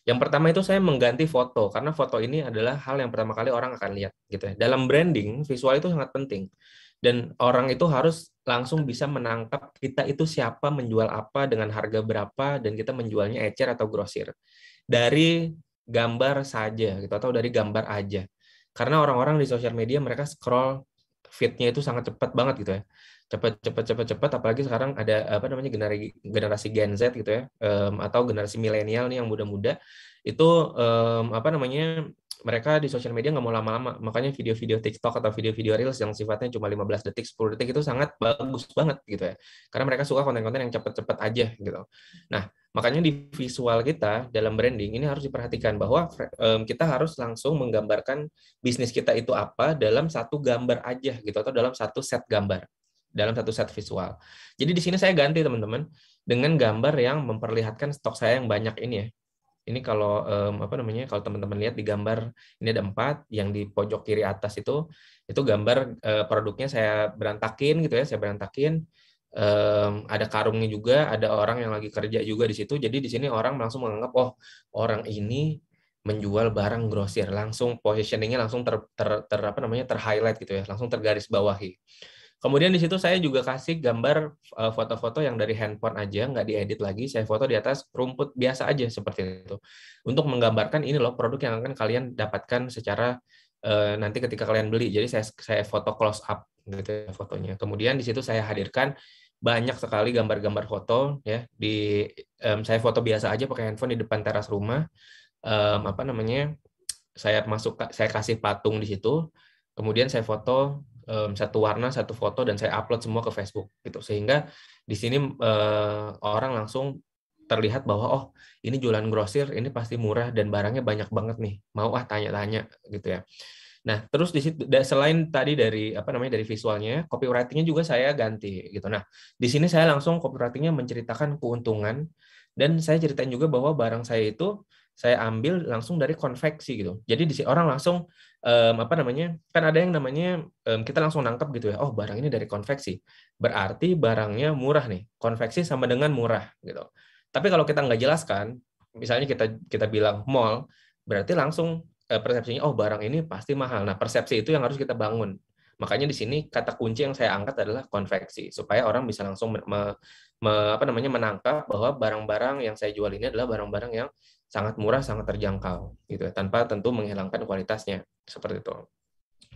Yang pertama itu saya mengganti foto, karena foto ini adalah hal yang pertama kali orang akan lihat gitu ya. Dalam branding, visual itu sangat penting. Dan orang itu harus langsung bisa menangkap kita itu siapa, menjual apa, dengan harga berapa, dan kita menjualnya ecer atau grosir. Dari gambar saja gitu, atau dari gambar aja. Karena orang-orang di sosial media mereka scroll feed-nya itu sangat cepat banget gitu ya. Cepat, apalagi sekarang ada generasi Gen Z gitu ya, atau generasi milenial nih yang muda-muda itu mereka di sosial media nggak mau lama-lama, makanya video-video TikTok atau video-video Reels yang sifatnya cuma 15 detik, 10 detik itu sangat bagus banget gitu ya, karena mereka suka konten-konten yang cepat-cepat aja gitu. Nah, makanya di visual kita dalam branding ini harus diperhatikan bahwa kita harus langsung menggambarkan bisnis kita itu apa dalam satu gambar aja gitu, atau dalam satu set gambar, dalam satu set visual. Jadi di sini saya ganti teman-teman dengan gambar yang memperlihatkan stok saya yang banyak ini ya. Ini kalau kalau teman-teman lihat di gambar ini ada 4, yang di pojok kiri atas itu gambar produknya saya berantakin gitu ya, saya berantakin. Ada karungnya juga, ada orang yang lagi kerja juga di situ. Jadi di sini orang langsung menganggap, oh orang ini menjual barang grosir, langsung positioningnya langsung ter-highlight gitu ya, langsung tergaris bawahi. Kemudian di situ saya juga kasih gambar foto-foto yang dari handphone aja, nggak diedit lagi. Saya foto di atas rumput biasa aja seperti itu. Untuk menggambarkan ini loh produk yang akan kalian dapatkan secara nanti ketika kalian beli. Jadi saya foto close up gitu ya fotonya. Kemudian di situ saya hadirkan banyak sekali gambar-gambar foto ya. Saya foto biasa aja pakai handphone di depan teras rumah. Saya kasih patung di situ. Kemudian saya foto satu warna, satu foto, dan saya upload semua ke Facebook gitu. Sehingga di sini orang langsung terlihat bahwa oh ini jualan grosir, ini pasti murah dan barangnya banyak banget nih. Mau tanya-tanya gitu ya. Nah, terus di situ selain tadi dari dari visualnya, copywriting-nya juga saya ganti gitu. Nah, di sini saya langsung copywriting-nya menceritakan keuntungan, dan saya ceritain juga bahwa barang saya itu saya ambil langsung dari konveksi gitu. Jadi di sini orang langsung kan ada yang namanya kita langsung nangkep gitu ya. Oh, barang ini dari konveksi. Berarti barangnya murah nih. Konveksi sama dengan murah gitu. Tapi kalau kita nggak jelaskan, misalnya kita bilang mall, berarti langsung persepsinya oh barang ini pasti mahal. Nah, persepsi itu yang harus kita bangun. Makanya di sini kata kunci yang saya angkat adalah konveksi, supaya orang bisa langsung menangkap bahwa barang-barang yang saya jual ini adalah barang-barang yang sangat murah, sangat terjangkau gitu ya, tanpa tentu menghilangkan kualitasnya seperti itu.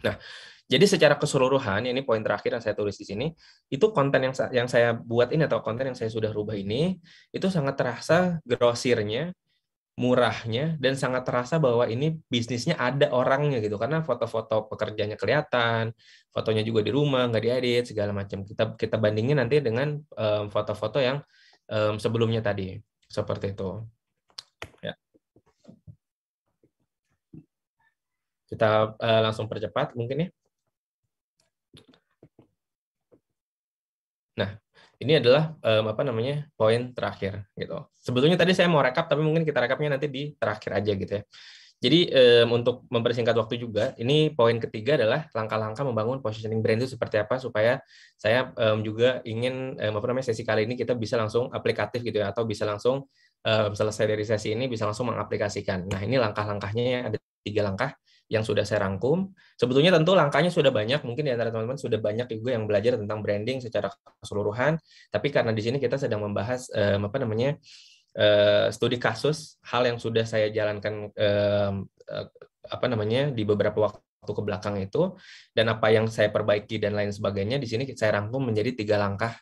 Nah, jadi secara keseluruhan, ini poin terakhir yang saya tulis di sini, itu konten yang saya buat ini atau konten yang saya sudah rubah ini, itu sangat terasa grosirnya, murahnya, dan sangat terasa bahwa ini bisnisnya ada orangnya gitu, karena foto-foto pekerjaannya kelihatan, fotonya juga di rumah, nggak diedit, segala macam. Kita bandingin nanti dengan foto-foto yang sebelumnya tadi, seperti itu. Ya. Kita langsung percepat mungkin ya. Nah, ini adalah poin terakhir gitu. Sebetulnya tadi saya mau rekap, tapi mungkin kita rekapnya nanti di terakhir aja gitu ya. Jadi untuk mempersingkat waktu juga, ini poin ketiga adalah langkah-langkah membangun positioning brand itu seperti apa supaya saya juga ingin sesi kali ini kita bisa langsung aplikatif gitu ya, atau bisa langsung selesai dari sesi ini bisa langsung mengaplikasikan. Nah, ini langkah-langkahnya ada 3 langkah yang sudah saya rangkum. Sebetulnya tentu langkahnya sudah banyak, mungkin di antara teman-teman sudah banyak juga yang belajar tentang branding secara keseluruhan, tapi karena di sini kita sedang membahas studi kasus, hal yang sudah saya jalankan di beberapa waktu ke belakang itu, dan apa yang saya perbaiki dan lain sebagainya, di sini saya rangkum menjadi 3 langkah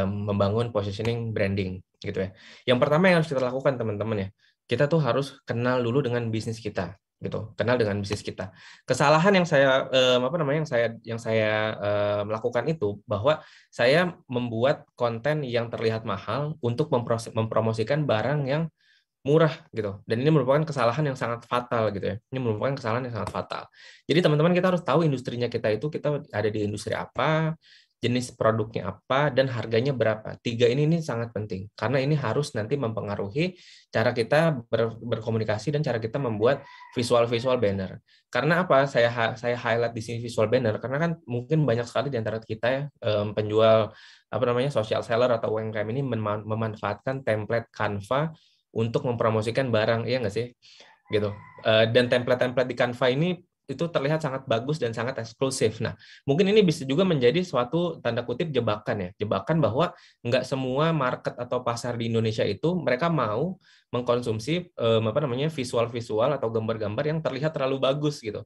membangun positioning branding gitu ya. Yang pertama yang harus kita lakukan teman-teman ya, kita tuh harus kenal dulu dengan bisnis kita gitu, kenal dengan bisnis kita. Kesalahan yang saya lakukan itu bahwa saya membuat konten yang terlihat mahal untuk mempromosikan barang yang murah gitu. Dan ini merupakan kesalahan yang sangat fatal gitu ya. Ini merupakan kesalahan yang sangat fatal. Jadi teman-teman kita harus tahu industrinya kita ada di industri apa, jenis produknya apa, dan harganya berapa. 3 ini sangat penting karena ini harus nanti mempengaruhi cara kita berkomunikasi dan cara kita membuat visual banner. Karena apa? Saya highlight di sini visual banner karena kan mungkin banyak sekali di antara kita ya penjual social seller atau UMKM ini memanfaatkan template Canva untuk mempromosikan barang, iya nggak sih? Gitu. Dan template-template di Canva ini itu terlihat sangat bagus dan sangat eksklusif. Nah, mungkin ini bisa juga menjadi suatu tanda kutip jebakan ya. Jebakan bahwa nggak semua market atau pasar di Indonesia itu mereka mau mengkonsumsi visual-visual atau gambar-gambar yang terlihat terlalu bagus gitu.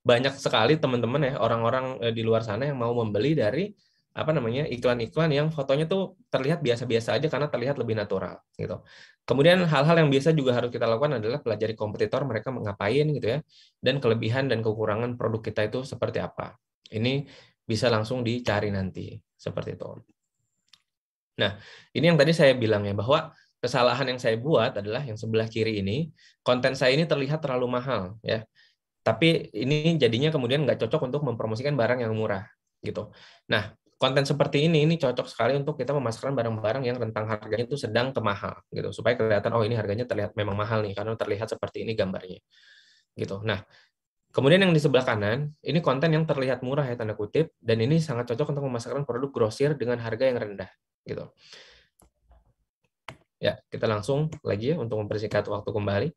Banyak sekali teman-teman ya orang-orang di luar sana yang mau membeli dari iklan-iklan yang fotonya tuh terlihat biasa-biasa aja karena terlihat lebih natural gitu. Kemudian hal-hal yang biasa juga harus kita lakukan adalah pelajari kompetitor mereka ngapain gitu ya, dan kelebihan dan kekurangan produk kita itu seperti apa. Ini bisa langsung dicari nanti seperti itu. Nah, ini yang tadi saya bilang ya bahwa kesalahan yang saya buat adalah yang sebelah kiri ini, konten saya ini terlihat terlalu mahal ya. Tapi ini jadinya kemudian nggak cocok untuk mempromosikan barang yang murah gitu. Nah, konten seperti ini cocok sekali untuk kita memasarkan barang-barang yang rentang harganya itu sedang ke mahal gitu, supaya kelihatan oh ini harganya terlihat memang mahal nih karena terlihat seperti ini gambarnya gitu. Nah, kemudian yang di sebelah kanan ini konten yang terlihat murah ya tanda kutip, dan ini sangat cocok untuk memasarkan produk grosir dengan harga yang rendah gitu. Ya, kita langsung lagi ya untuk mempersingkat waktu kembali.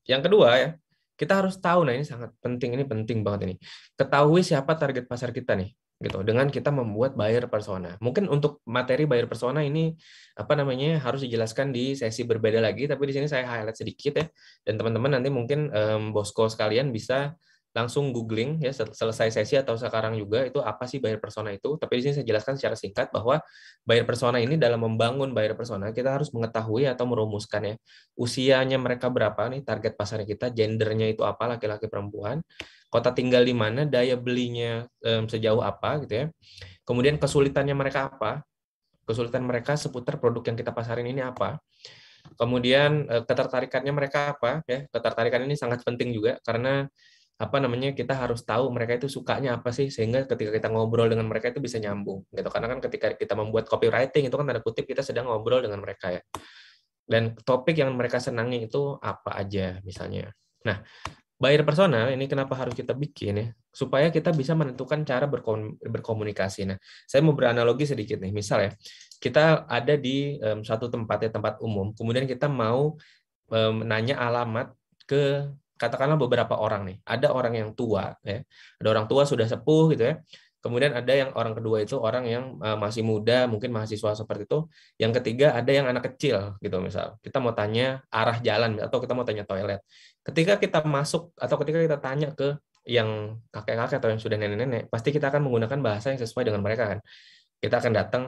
Yang kedua ya, kita harus tahu, nah ini sangat penting, ini penting banget ini. Ketahui siapa target pasar kita nih, gitu. Dengan kita membuat buyer persona. Mungkin untuk materi buyer persona ini apa namanya harus dijelaskan di sesi berbeda lagi, tapi di sini saya highlight sedikit ya. Dan teman-teman nanti mungkin bosku sekalian bisa langsung googling ya selesai sesi atau sekarang juga itu apa sih buyer persona itu. Tapi di sini saya jelaskan secara singkat bahwa buyer persona ini dalam membangun buyer persona kita harus mengetahui atau merumuskan ya usianya mereka berapa nih, target pasarnya kita, gendernya itu apa, laki-laki perempuan, kota tinggal di mana, daya belinya sejauh apa gitu ya. Kemudian kesulitannya mereka apa? Kesulitan mereka seputar produk yang kita pasarin ini apa? Kemudian ketertarikannya mereka apa ya? Ketertarikan ini sangat penting juga karena apa namanya kita harus tahu mereka itu sukanya apa sih sehingga ketika kita ngobrol dengan mereka itu bisa nyambung gitu, karena kan ketika kita membuat copywriting itu kan tanda kutip kita sedang ngobrol dengan mereka ya, dan topik yang mereka senangi itu apa aja misalnya. Nah, buyer persona ini kenapa harus kita bikin ya, supaya kita bisa menentukan cara berkomunikasi. Nah, saya mau beranalogi sedikit nih, misal ya kita ada di suatu tempat ya, tempat umum, kemudian kita mau nanya alamat ke katakanlah beberapa orang nih. Ada orang yang tua ya. Ada orang tua sudah sepuh gitu ya. Kemudian ada yang orang kedua itu orang yang masih muda, mungkin mahasiswa seperti itu. Yang ketiga ada yang anak kecil gitu misal. Kita mau tanya arah jalan atau kita mau tanya toilet. Ketika kita masuk atau ketika kita tanya ke yang kakek-kakek atau yang sudah nenek-nenek, pasti kita akan menggunakan bahasa yang sesuai dengan mereka kan. Kita akan datang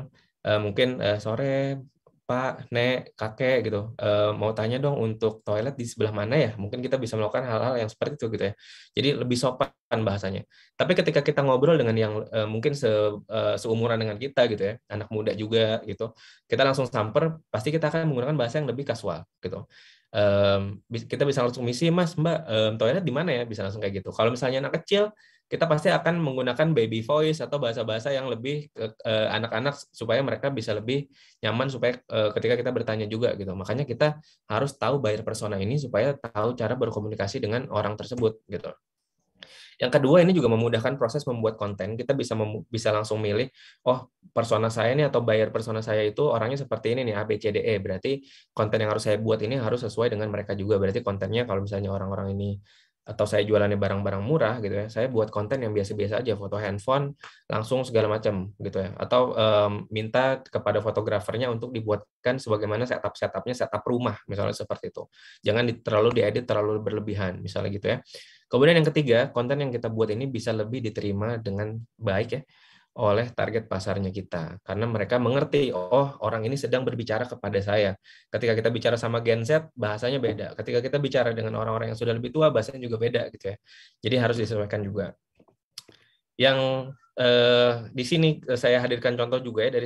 mungkin sore Pak, Nek, kakek gitu, mau tanya dong untuk toilet di sebelah mana ya? Mungkin kita bisa melakukan hal-hal yang seperti itu gitu ya. Jadi lebih sopan bahasanya. Tapi ketika kita ngobrol dengan yang mungkin seumuran dengan kita gitu ya, anak muda juga gitu, kita langsung samper, pasti kita akan menggunakan bahasa yang lebih kasual gitu. Kita bisa langsung misi, Mas, Mbak, toilet di mana ya? Bisa langsung kayak gitu. Kalau misalnya anak kecil, kita pasti akan menggunakan baby voice atau bahasa-bahasa yang lebih anak-anak supaya mereka bisa lebih nyaman supaya ketika kita bertanya juga gitu. Makanya kita harus tahu buyer persona ini supaya tahu cara berkomunikasi dengan orang tersebut gitu. Yang kedua ini juga memudahkan proses membuat konten. Kita bisa langsung milih, oh persona saya ini atau buyer persona saya itu orangnya seperti ini nih A B C D E. Berarti konten yang harus saya buat ini harus sesuai dengan mereka juga. Berarti kontennya kalau misalnya orang-orang ini atau saya jualannya barang-barang murah gitu ya, saya buat konten yang biasa-biasa aja, foto handphone langsung segala macam gitu ya, atau minta kepada fotografernya untuk dibuatkan sebagaimana setupnya setup rumah misalnya seperti itu, jangan terlalu diedit terlalu berlebihan misalnya gitu ya. Kemudian yang ketiga, konten yang kita buat ini bisa lebih diterima dengan baik ya oleh target pasarnya kita. Karena mereka mengerti, oh orang ini sedang berbicara kepada saya. Ketika kita bicara sama Gen Z, bahasanya beda. Ketika kita bicara dengan orang-orang yang sudah lebih tua, bahasanya juga beda gitu ya. Jadi harus disesuaikan juga. Yang di sini saya hadirkan contoh juga ya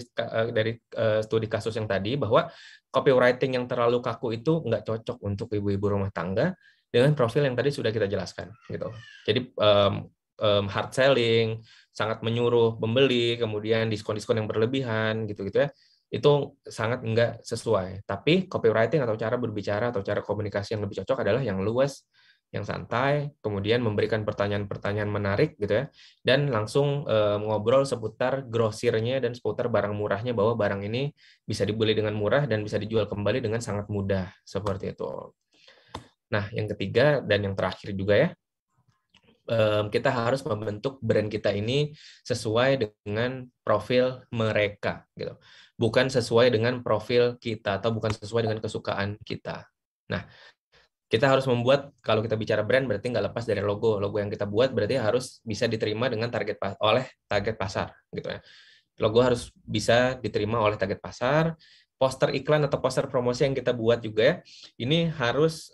dari studi kasus yang tadi, bahwa copywriting yang terlalu kaku itu nggak cocok untuk ibu-ibu rumah tangga dengan profil yang tadi sudah kita jelaskan gitu. Jadi hard selling, sangat menyuruh pembeli, kemudian diskon-diskon yang berlebihan gitu-gitu ya, itu sangat enggak sesuai. Tapi copywriting atau cara berbicara atau cara komunikasi yang lebih cocok adalah yang luas, yang santai, kemudian memberikan pertanyaan-pertanyaan menarik gitu ya, dan langsung ngobrol seputar grosirnya dan seputar barang murahnya, bahwa barang ini bisa dibeli dengan murah dan bisa dijual kembali dengan sangat mudah, seperti itu. Nah, yang ketiga dan yang terakhir juga ya, kita harus membentuk brand kita ini sesuai dengan profil mereka gitu. Bukan sesuai dengan profil kita atau bukan sesuai dengan kesukaan kita. Nah, kita harus membuat, kalau kita bicara brand berarti nggak lepas dari logo. Logo yang kita buat berarti harus bisa diterima dengan oleh target pasar gitu ya. Logo harus bisa diterima oleh target pasar. Poster iklan atau poster promosi yang kita buat juga ya, ini harus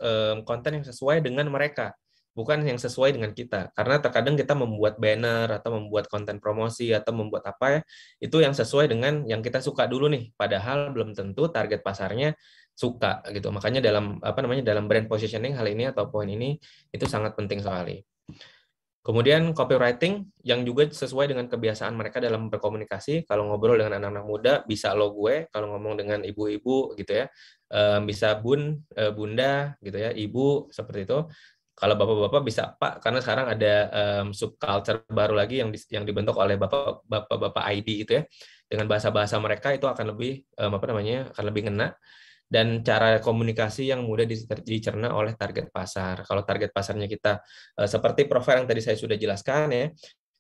konten yang sesuai dengan mereka, bukan yang sesuai dengan kita. Karena terkadang kita membuat banner atau membuat konten promosi atau membuat apa ya, itu yang sesuai dengan yang kita suka dulu nih, padahal belum tentu target pasarnya suka gitu. Makanya dalam dalam brand positioning hal ini atau poin ini itu sangat penting sekali. Kemudian copywriting yang juga sesuai dengan kebiasaan mereka dalam berkomunikasi. Kalau ngobrol dengan anak-anak muda bisa lo gue, kalau ngomong dengan ibu-ibu gitu ya, bisa bun, bunda gitu ya, ibu seperti itu. Kalau bapak-bapak bisa pak, karena sekarang ada subculture baru lagi yang dibentuk oleh bapak-bapak ID itu ya. Dengan bahasa-bahasa mereka itu akan lebih akan lebih ngena, dan cara komunikasi yang mudah dicerna oleh target pasar. Kalau target pasarnya kita seperti profil yang tadi saya sudah jelaskan ya,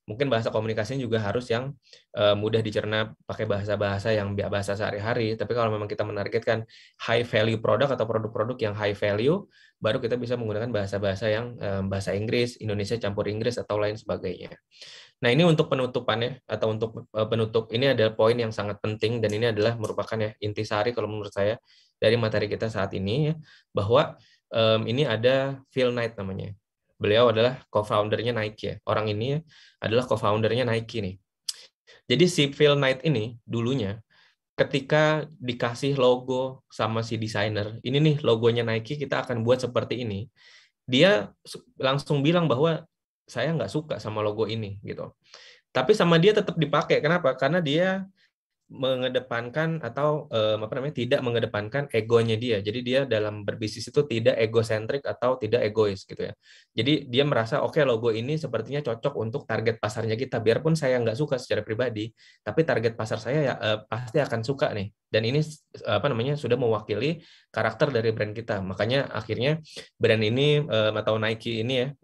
mungkin bahasa komunikasinya juga harus yang mudah dicerna pakai bahasa-bahasa yang bahasa sehari-hari. Tapi kalau memang kita menargetkan high value produk atau produk-produk yang high value, baru kita bisa menggunakan bahasa-bahasa yang bahasa Inggris, Indonesia campur Inggris atau lain sebagainya. Nah, ini untuk penutupannya atau untuk penutup, ini adalah poin yang sangat penting dan ini adalah merupakan ya intisari kalau menurut saya dari materi kita saat ini ya, bahwa ini ada Phil Knight namanya. Beliau adalah co-foundernya Nike ya. Orang ini adalah co-foundernya Nike nih. Jadi si Phil Knight ini dulunya ketika dikasih logo sama si desainer, ini nih logonya Nike, kita akan buat seperti ini. Dia langsung bilang bahwa saya nggak suka sama logo ini gitu. Tapi sama dia tetap dipakai. Kenapa? Karena dia mengedepankan atau tidak mengedepankan egonya dia. Jadi dia dalam berbisnis itu tidak egosentrik atau tidak egois gitu ya. Jadi dia merasa oke, logo ini sepertinya cocok untuk target pasarnya kita. Biarpun saya nggak suka secara pribadi, tapi target pasar saya ya pasti akan suka nih. Dan ini sudah mewakili karakter dari brand kita. Makanya akhirnya brand ini atau Nike ini ya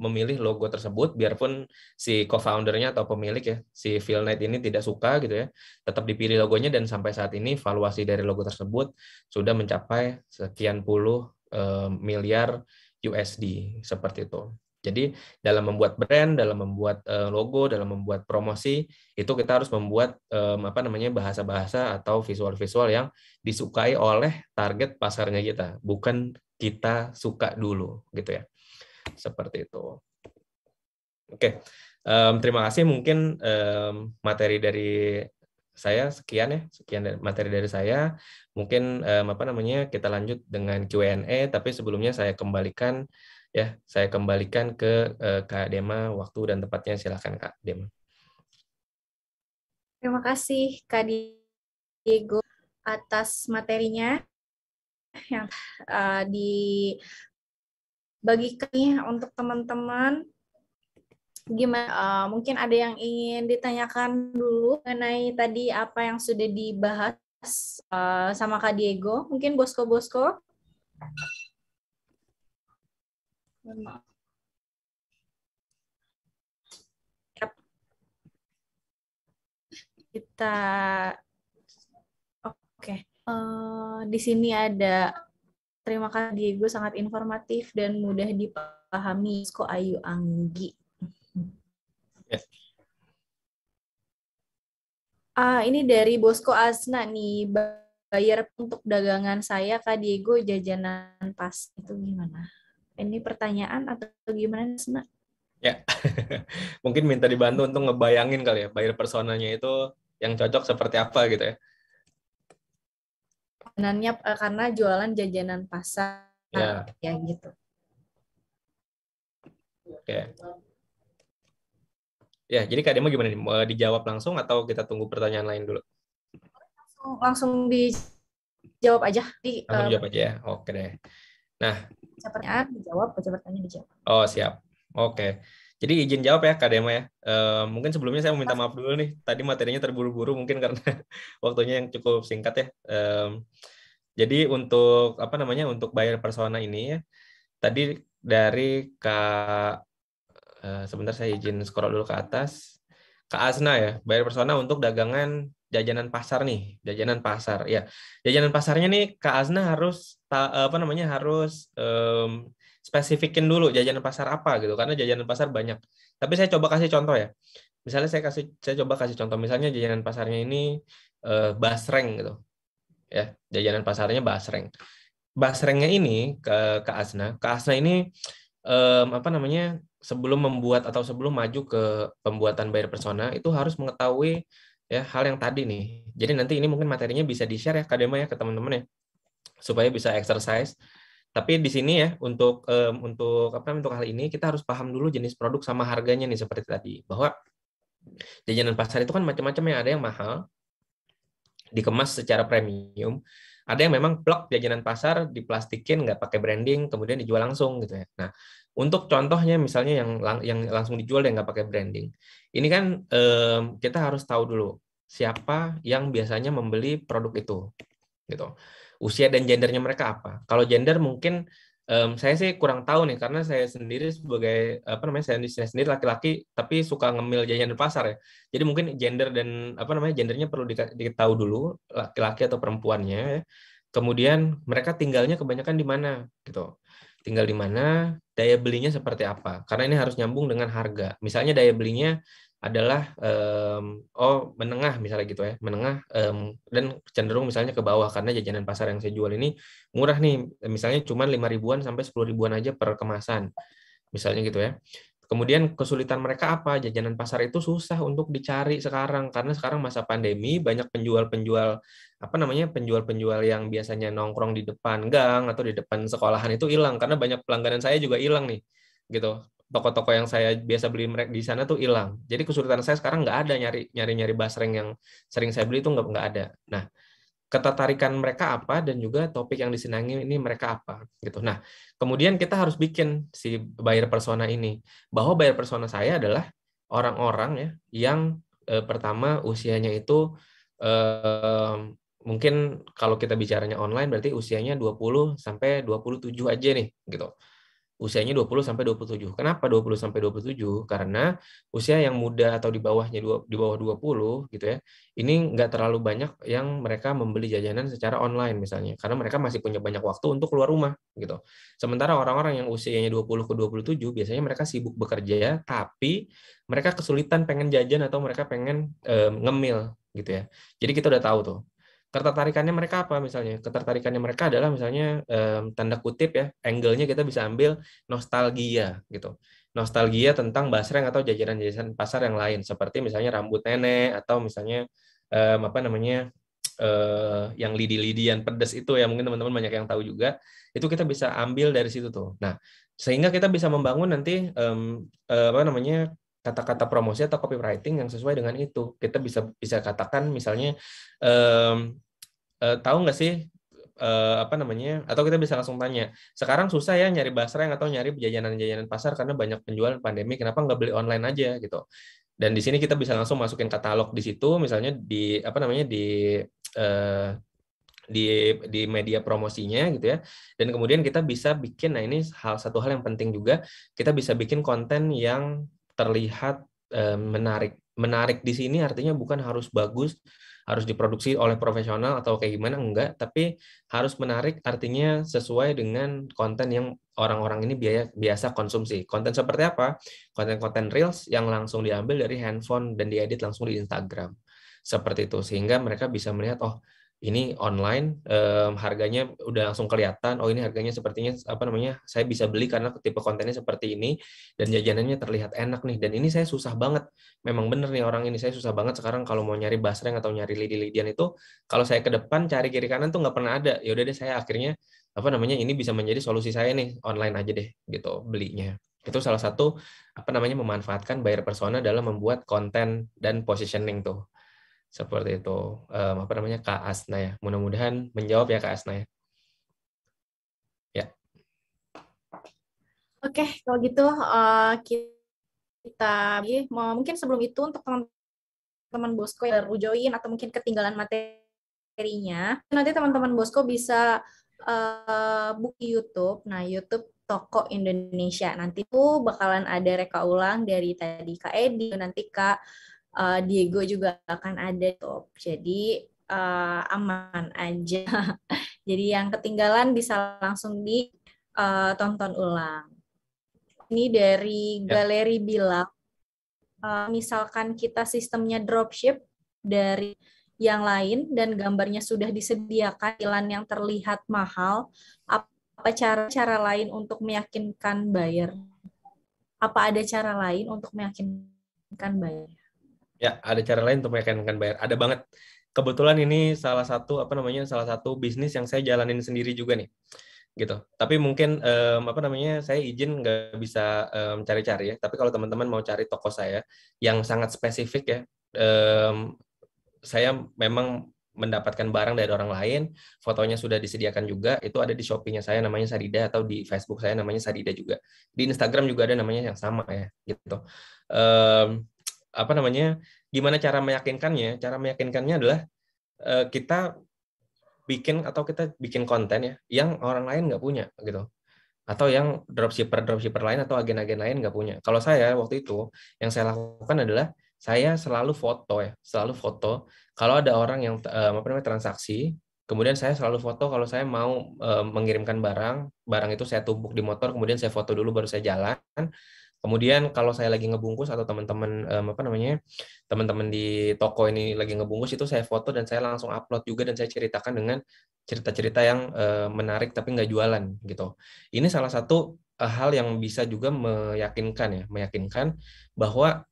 memilih logo tersebut, biarpun si co-foundernya atau pemilik ya si Phil Knight ini tidak suka gitu ya, tetap dipilih logonya, dan sampai saat ini valuasi dari logo tersebut sudah mencapai sekian puluh miliar USD seperti itu. Jadi dalam membuat brand, dalam membuat logo, dalam membuat promosi, itu kita harus membuat bahasa-bahasa atau visual-visual yang disukai oleh target pasarnya kita, bukan kita suka dulu gitu ya. Seperti itu. Oke. Terima kasih, mungkin materi dari saya sekian materi dari saya. Mungkin kita lanjut dengan Q&A, tapi sebelumnya saya kembalikan ke Kak Dema, waktu dan tempatnya, silakan Kak Dema. Terima kasih Kak Diego atas materinya yang dibagikan untuk teman-teman. Gimana? Mungkin ada yang ingin ditanyakan dulu mengenai tadi apa yang sudah dibahas sama Kak Diego. Mungkin Bosko. Kita oke. Di sini ada, terima kasih Diego, sangat informatif dan mudah dipahami. Bosko Ayu Anggi. Ini dari Bosko Asna nih, bayar untuk dagangan saya Kak Diego jajanan pas itu gimana? Ini pertanyaan atau gimana Asna? Ya, mungkin minta dibantu untuk ngebayangin kali ya, buyer personanya itu yang cocok seperti apa gitu ya. Jajanannya karena jualan jajanan pasar ya gitu. Oke. Ya, jadi Kak Dema gimana nih? Mau dijawab langsung atau kita tunggu pertanyaan lain dulu? Langsung dijawab aja. Langsung jawab aja ya. Oke deh. Nah, pertanyaan dijawab, baca pertanyaan dijawab. Oh, siap. Oke. Jadi izin jawab ya Kak Dema ya. Mungkin sebelumnya saya mau minta maaf dulu nih. Tadi materinya terburu-buru mungkin karena waktunya yang cukup singkat ya. Jadi untuk untuk buyer persona ini ya, tadi dari Kak sebentar saya izin scroll dulu ke atas. Kak Asna ya, buyer persona untuk dagangan jajanan pasar nih, jajanan pasar. Ya, jajanan pasarnya nih Kak Asna harus harus spesifikin dulu jajanan pasar apa gitu, karena jajanan pasar banyak. Tapi saya coba kasih contoh ya. Misalnya saya coba kasih contoh, misalnya jajanan pasarnya ini basreng gitu. Ya, jajanan pasarnya basreng. Basrengnya ini ke Kak Asna ini sebelum membuat atau sebelum maju ke pembuatan buyer persona itu harus mengetahui ya hal yang tadi nih. Jadi nanti ini mungkin materinya bisa di-share ya Kak Dema ya ke teman-teman ya, supaya bisa exercise Tapi di sini ya untuk untuk hal ini kita harus paham dulu jenis produk sama harganya nih seperti tadi. Bahwa jajanan pasar itu kan macam-macam, yang ada yang mahal, dikemas secara premium, ada yang memang plok jajanan pasar diplastikin nggak pakai branding kemudian dijual langsung gitu ya. Nah, untuk contohnya misalnya yang langsung dijual dan nggak pakai branding, ini kan kita harus tahu dulu siapa yang biasanya membeli produk itu gitu. Usia dan gendernya mereka apa. Kalau gender mungkin saya sih kurang tahu nih, karena saya sendiri sebagai saya sendiri laki-laki tapi suka ngemil jajanan pasar ya. Jadi mungkin gender dan gendernya perlu diketahui dulu, laki-laki atau perempuannya ya. Kemudian mereka tinggalnya kebanyakan di mana gitu. Tinggal di mana, daya belinya seperti apa. Karena ini harus nyambung dengan harga. Misalnya daya belinya adalah menengah misalnya gitu ya, menengah dan cenderung misalnya ke bawah, karena jajanan pasar yang saya jual ini murah nih, misalnya cuma 5 ribuan sampai 10 ribuan aja per kemasan misalnya gitu ya. Kemudian kesulitan mereka apa? Jajanan pasar itu susah untuk dicari sekarang, karena sekarang masa pandemi banyak penjual-penjual penjual-penjual yang biasanya nongkrong di depan gang atau di depan sekolahan itu hilang, karena banyak pelangganan saya juga hilang nih gitu. Toko-toko yang saya biasa beli mereka di sana tuh hilang. Jadi kesulitan saya sekarang nggak ada nyari basreng yang sering saya beli itu nggak ada. Nah, ketertarikan mereka apa dan juga topik yang disenangi ini mereka apa gitu. Nah, kemudian kita harus bikin si buyer persona ini, bahwa buyer persona saya adalah orang-orang ya yang pertama usianya itu mungkin kalau kita bicaranya online berarti usianya 20 sampai 27 aja nih gitu. Usianya 20 sampai 27. Kenapa 20 sampai 27? Karena usia yang muda atau di bawahnya di bawah 20 gitu ya. Ini nggak terlalu banyak yang mereka membeli jajanan secara online misalnya, karena mereka masih punya banyak waktu untuk keluar rumah gitu. Sementara orang-orang yang usianya 20 ke 27 biasanya mereka sibuk bekerja tapi mereka kesulitan pengen jajan atau mereka pengen ngemil gitu ya. Jadi kita udah tahu tuh ketertarikannya mereka apa. Misalnya ketertarikannya mereka adalah misalnya tanda kutip ya, angle-nya kita bisa ambil nostalgia gitu, nostalgia tentang basreng atau jajanan-jajanan pasar yang lain, seperti misalnya rambut nenek atau misalnya yang lidi-lidian pedas itu ya, mungkin teman-teman banyak yang tahu juga, itu kita bisa ambil dari situ tuh. Nah, sehingga kita bisa membangun nanti kata-kata promosi atau copywriting yang sesuai dengan itu. Kita bisa katakan misalnya tahu nggak sih atau kita bisa langsung tanya, sekarang susah ya nyari basreng atau nyari jajanan-jajanan pasar karena banyak penjual pandemi, kenapa nggak beli online aja gitu. Dan di sini kita bisa langsung masukin katalog di situ, misalnya eh, di media promosinya gitu ya. Dan kemudian kita bisa bikin, nah ini satu hal yang penting juga, kita bisa bikin konten yang terlihat menarik. Menarik di sini artinya bukan harus bagus, harus diproduksi oleh profesional atau kayak gimana, enggak, tapi harus menarik artinya sesuai dengan konten yang orang-orang ini biasa konsumsi. Konten seperti apa? Konten-konten reels yang langsung diambil dari handphone dan diedit langsung di Instagram. Seperti itu, sehingga mereka bisa melihat, oh ini online, harganya udah langsung kelihatan, oh ini harganya sepertinya saya bisa beli karena tipe kontennya seperti ini dan jajanannya terlihat enak nih, dan ini saya susah banget, memang bener nih orang ini, saya susah banget sekarang kalau mau nyari basreng atau nyari lidi-lidian itu, kalau saya ke depan cari kiri kanan tuh nggak pernah ada. Ya udah deh, saya akhirnya ini bisa menjadi solusi saya nih, online aja deh gitu belinya. Itu salah satu memanfaatkan buyer persona dalam membuat konten dan positioning tuh. Seperti itu, Kak Asna ya. Mudah-mudahan menjawab ya Kak Asna ya. Ya. Oke, kalau gitu kita mungkin sebelum itu untuk teman-teman Bosco yang baru join atau mungkin ketinggalan materinya, nanti teman-teman Bosco bisa buka YouTube. Nah, YouTube Toko Indonesia. Nanti tuh bakalan ada reka ulang dari tadi Kak Edi, nanti Kak Diego juga akan ada tuh. Jadi aman aja. Jadi yang ketinggalan bisa langsung ditonton ulang. Ini dari Galeri bilang, misalkan kita sistemnya dropship dari yang lain dan gambarnya sudah disediakan iklan yang terlihat mahal, apa cara lain untuk meyakinkan buyer? Apa ada cara lain untuk meyakinkan buyer? Ya, ada cara lain untuk meyakinkan buyer. Ada banget. Kebetulan ini salah satu salah satu bisnis yang saya jalanin sendiri juga nih. gitu. Tapi mungkin apa namanya, saya izin nggak bisa cari-cari ya. Tapi kalau teman-teman mau cari toko saya yang sangat spesifik ya, saya memang mendapatkan barang dari orang lain, fotonya sudah disediakan juga, itu ada di Shopee-nya saya namanya Sadida, atau di Facebook saya namanya Sadida juga. Di Instagram juga ada namanya yang sama ya, gitu. Apa namanya? Gimana cara meyakinkannya? Cara meyakinkannya adalah kita bikin konten ya yang orang lain nggak punya gitu, atau yang dropshipper lain atau agen-agen lain nggak punya. Kalau saya waktu itu yang saya lakukan adalah saya selalu foto ya, selalu foto. Kalau ada orang yang apa namanya transaksi, kemudian saya selalu foto kalau saya mau mengirimkan barang itu saya tumbuk di motor, kemudian saya foto dulu baru saya jalan. Kemudian kalau saya lagi ngebungkus atau teman-teman apa namanya teman-teman di toko ini lagi ngebungkus, itu saya foto dan saya langsung upload juga, dan saya ceritakan dengan cerita-cerita yang menarik tapi nggak jualan gitu. Ini salah satu hal yang bisa juga meyakinkan bahwa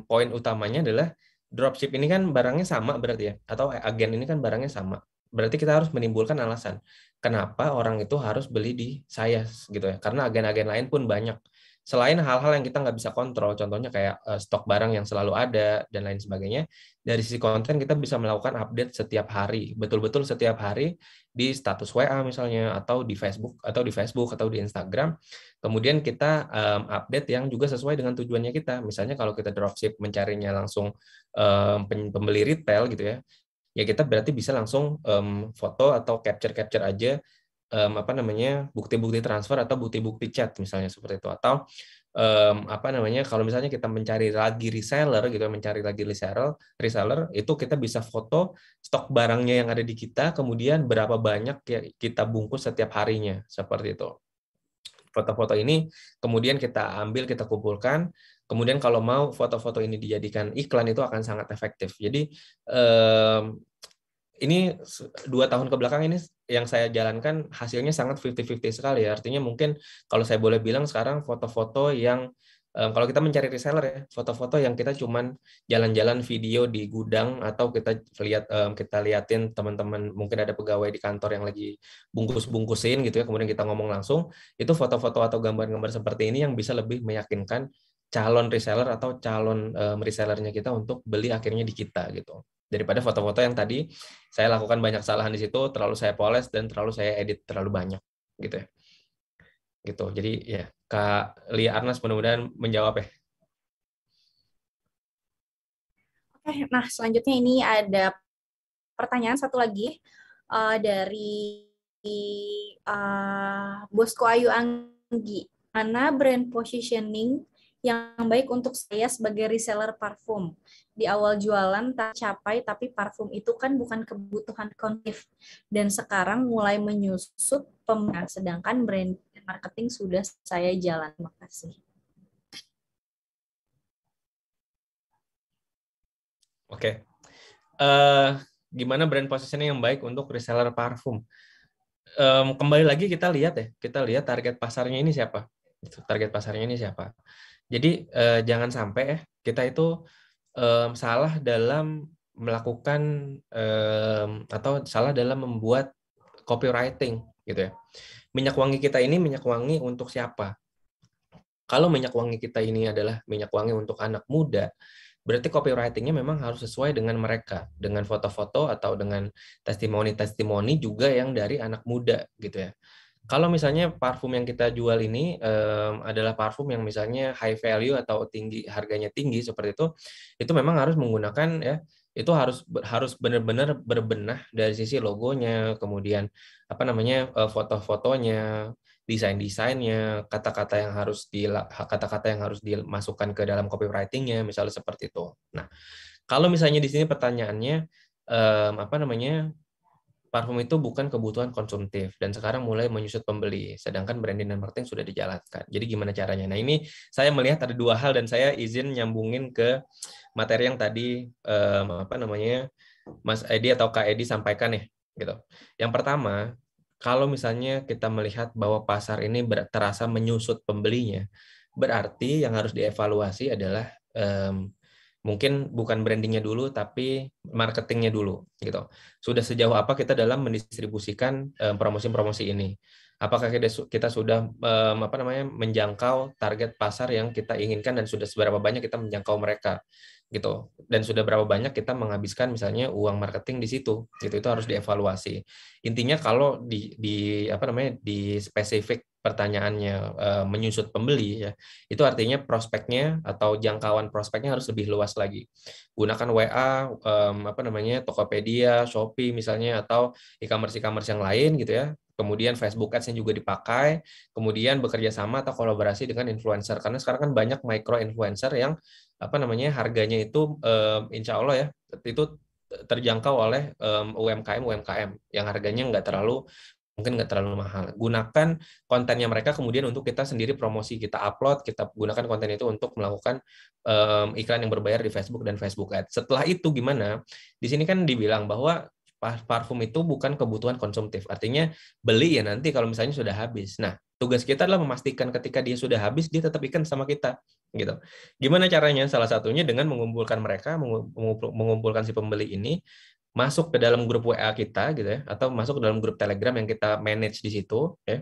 poin utamanya adalah dropship ini kan barangnya sama berarti ya, atau agen ini kan barangnya sama. Berarti kita harus menimbulkan alasan kenapa orang itu harus beli di saya gitu ya. Karena agen-agen lain pun banyak. Selain hal-hal yang kita nggak bisa kontrol, contohnya kayak stok barang yang selalu ada dan lain sebagainya, dari sisi konten kita bisa melakukan update setiap hari, betul-betul setiap hari di status WA misalnya, atau di Facebook atau di Instagram. Kemudian kita update yang juga sesuai dengan tujuannya kita. Misalnya kalau kita dropship mencarinya langsung pembeli retail gitu ya, ya kita berarti bisa langsung foto atau capture aja apa namanya bukti-bukti transfer atau bukti-bukti chat misalnya seperti itu, atau apa namanya kalau misalnya kita mencari lagi reseller gitu, reseller itu kita bisa foto stok barangnya yang ada di kita, kemudian berapa banyak ya kita bungkus setiap harinya seperti itu. Foto-foto ini kemudian kita ambil, kita kumpulkan. Kemudian kalau mau foto-foto ini dijadikan iklan itu akan sangat efektif. Jadi ini 2 tahun ke belakang ini yang saya jalankan hasilnya sangat 50-50 sekali ya. Artinya mungkin kalau saya boleh bilang sekarang foto-foto yang kalau kita mencari reseller ya, foto-foto yang kita cuman jalan-jalan video di gudang, atau kita liatin teman-teman, mungkin ada pegawai di kantor yang lagi bungkus-bungkusin gitu ya, kemudian kita ngomong langsung, itu foto-foto atau gambar-gambar seperti ini yang bisa lebih meyakinkan calon reseller atau calon resellernya kita untuk beli akhirnya di kita gitu. Daripada foto-foto yang tadi saya lakukan banyak kesalahan di situ, terlalu saya poles dan terlalu saya edit terlalu banyak gitu ya. Gitu. Jadi ya Kak Lia Arnas mudah-mudahan menjawab ya. Oke, nah selanjutnya ini ada pertanyaan satu lagi dari Bosco Ayu Anggi. Mana brand positioning yang baik untuk saya sebagai reseller parfum? Di awal jualan tak capai, tapi parfum itu kan bukan kebutuhan konsumtif. Dan sekarang mulai menyusut pemeran, sedangkan brand marketing sudah saya jalan. Terima kasih. Oke. Gimana brand positioning yang baik untuk reseller parfum? Kembali lagi kita lihat target pasarnya ini siapa. Target pasarnya ini siapa. Jadi jangan sampai kita itu salah dalam melakukan atau salah dalam membuat copywriting gitu ya. Minyak wangi kita ini minyak wangi untuk siapa? Kalau minyak wangi kita ini adalah minyak wangi untuk anak muda, berarti copywriting-nya memang harus sesuai dengan mereka, dengan foto-foto atau dengan testimoni-testimoni juga yang dari anak muda gitu ya. Kalau misalnya parfum yang kita jual ini adalah parfum yang misalnya high value atau harganya tinggi seperti itu memang harus menggunakan ya, itu harus benar-benar berbenah dari sisi logonya, kemudian apa namanya foto-fotonya, desain-desainnya, kata-kata yang harus dimasukkan ke dalam copywriting-nya, misalnya seperti itu. Nah, kalau misalnya di sini pertanyaannya apa namanya parfum itu bukan kebutuhan konsumtif dan sekarang mulai menyusut pembeli, sedangkan branding dan marketing sudah dijalankan. Jadi gimana caranya? Nah, ini saya melihat ada 2 hal dan saya izin nyambungin ke materi yang tadi apa namanya Mas Edi atau Kak Edi sampaikan ya, gitu. Yang pertama, kalau misalnya kita melihat bahwa pasar ini terasa menyusut pembelinya, berarti yang harus dievaluasi adalah mungkin bukan brandingnya dulu, tapi marketingnya dulu, gitu. Sudah sejauh apa kita dalam mendistribusikan promosi-promosi ini? Apakah kita sudah menjangkau target pasar yang kita inginkan dan sudah seberapa banyak kita menjangkau mereka gitu, dan sudah berapa banyak kita menghabiskan misalnya uang marketing di situ gitu. Itu harus dievaluasi. Intinya kalau di spesifik pertanyaannya menyusut pembeli ya, itu artinya prospeknya atau jangkauan prospeknya harus lebih luas lagi. Gunakan WA, Tokopedia, Shopee misalnya, atau e-commerce yang lain gitu ya. Kemudian Facebook Ads-nya juga dipakai, kemudian bekerja sama atau kolaborasi dengan influencer, karena sekarang kan banyak micro influencer yang harganya itu insya Allah ya itu terjangkau oleh UMKM yang harganya mungkin nggak terlalu mahal. Gunakan kontennya mereka kemudian untuk kita sendiri promosi, kita upload, kita gunakan konten itu untuk melakukan iklan yang berbayar di Facebook dan Facebook Ads. Setelah itu gimana? Di sini kan dibilang bahwa parfum itu bukan kebutuhan konsumtif. Artinya beli ya nanti kalau misalnya sudah habis. Nah, tugas kita adalah memastikan ketika dia sudah habis, dia tetap ikan sama kita. Gitu. Gimana caranya? Salah satunya dengan mengumpulkan mereka, mengumpulkan si pembeli ini, masuk ke dalam grup WA kita gitu ya, atau masuk ke dalam grup Telegram yang kita manage di situ ya,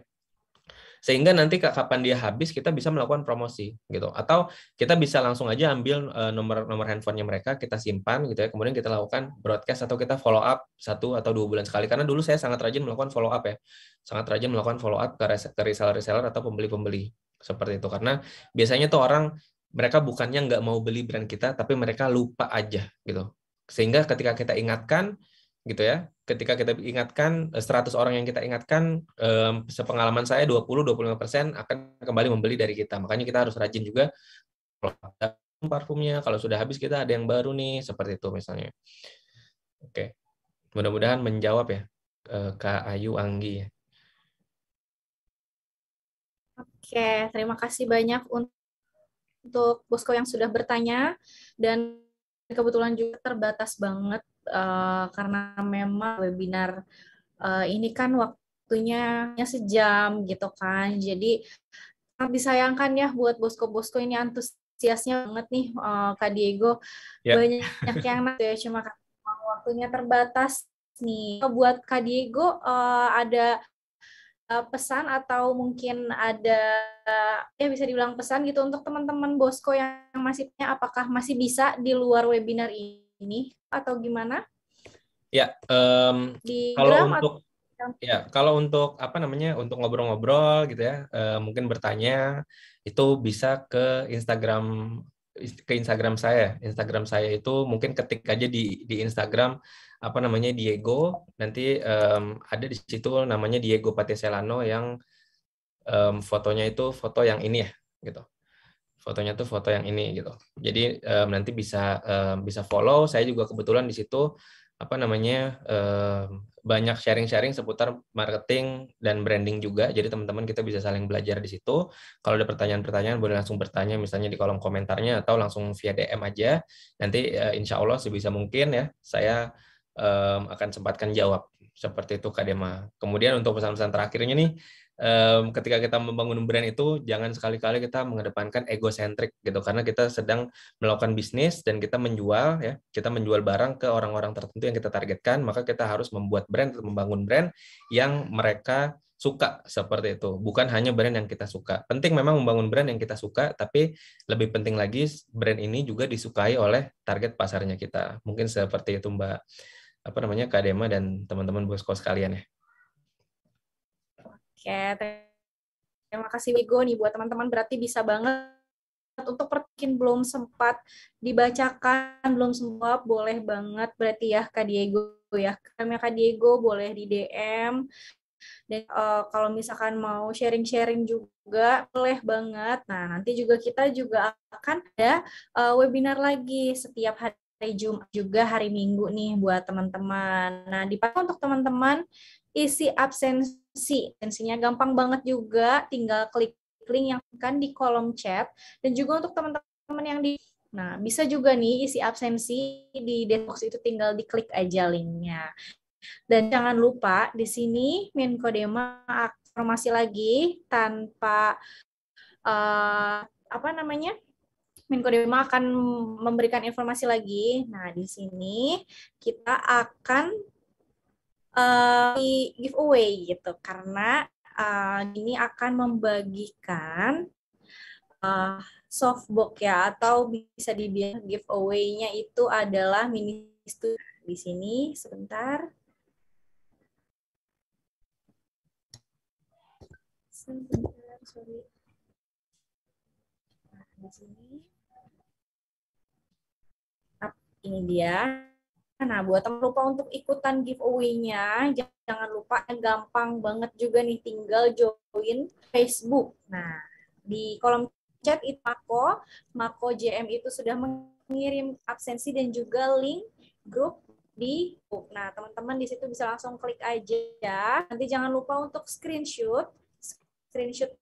sehingga nanti kapan dia habis kita bisa melakukan promosi gitu, atau kita bisa langsung aja ambil nomor handphonenya mereka, kita simpan gitu ya, kemudian kita lakukan broadcast atau kita follow up 1 atau 2 bulan sekali. Karena dulu saya sangat rajin melakukan follow up ya, sangat rajin melakukan follow up ke reseller atau pembeli-pembeli seperti itu, karena biasanya tuh orang mereka bukannya nggak mau beli brand kita, tapi mereka lupa aja gitu, sehingga ketika kita ingatkan gitu ya, ketika kita ingatkan 100 orang yang kita ingatkan, sepengalaman saya 20-25% akan kembali membeli dari kita. Makanya kita harus rajin juga parfumnya, kalau sudah habis kita ada yang baru nih, seperti itu misalnya. Oke, mudah-mudahan menjawab ya Kak Ayu Anggi. Oke, terima kasih banyak untuk Bosko yang sudah bertanya, dan kebetulan juga terbatas banget karena memang webinar ini kan waktunya sejam gitu kan. Jadi sangat disayangkan ya buat Bosko-Bosko ini, antusiasnya banget nih Kak Diego. Ya. Banyak yang nanti ya, cuma waktunya terbatas nih. Buat Kak Diego ada pesan atau mungkin ada ya bisa dibilang pesan gitu untuk teman-teman Bosko yang masih punya, apakah masih bisa di luar webinar ini atau gimana? Ya, Di kalau Gram untuk untuk ngobrol-ngobrol gitu ya, mungkin bertanya itu bisa ke Instagram saya. Instagram saya itu mungkin ketik aja di Instagram Diego, nanti ada di situ namanya Diego Patiselano, yang fotonya itu foto yang ini ya gitu. Fotonya tuh foto yang ini gitu. Jadi nanti bisa follow. Saya juga kebetulan di situ banyak sharing-sharing seputar marketing dan branding juga. Jadi teman-teman kita bisa saling belajar di situ. Kalau ada pertanyaan-pertanyaan boleh langsung bertanya misalnya di kolom komentarnya atau langsung via DM aja. Nanti insya Allah sebisa mungkin ya saya akan sempatkan jawab. Seperti itu Kak Dema. Kemudian untuk pesan-pesan terakhirnya nih, ketika kita membangun brand itu jangan sekali-kali kita mengedepankan egosentrik gitu, karena kita sedang melakukan bisnis dan kita menjual barang ke orang-orang tertentu yang kita targetkan, maka kita harus membuat brand atau membangun brand yang mereka suka, seperti itu, bukan hanya brand yang kita suka. Penting memang membangun brand yang kita suka, tapi lebih penting lagi brand ini juga disukai oleh target pasarnya kita. Mungkin seperti itu Mbak Kak Dema dan teman-teman Bosko sekalian ya. Oke, terima kasih Wigo nih buat teman-teman, berarti bisa banget untuk mungkin belum sempat dibacakan, belum sempat, boleh banget berarti ya Kak Diego ya. Karena Kak Diego boleh di DM, dan kalau misalkan mau sharing-sharing juga boleh banget. Nah, nanti juga kita juga akan ada webinar lagi setiap hari Jumat juga hari Minggu nih buat teman-teman. Nah, dipakai untuk teman-teman isi absensi. Absensinya gampang banget juga, tinggal klik link yang kan di kolom chat, dan juga untuk teman-teman yang di bisa juga nih isi absensi di Dropbox itu, tinggal diklik aja linknya. Dan jangan lupa di sini Minkodema informasi lagi tanpa Minkodema akan memberikan informasi lagi. Nah, di sini kita akan giveaway gitu, karena ini akan membagikan softbox ya, atau bisa dibilang giveaway-nya itu adalah mini studio. Di sini sebentar. Sorry. Nah, di sini. Ini dia. Nah, buat teman lupa untuk ikutan giveaway-nya, jangan lupa, gampang banget juga nih, tinggal join Facebook. Nah, di kolom chat itu Mako JM itu sudah mengirim absensi dan juga link grup di Facebook. Nah, teman-teman di situ bisa langsung klik aja. Nanti jangan lupa untuk screenshot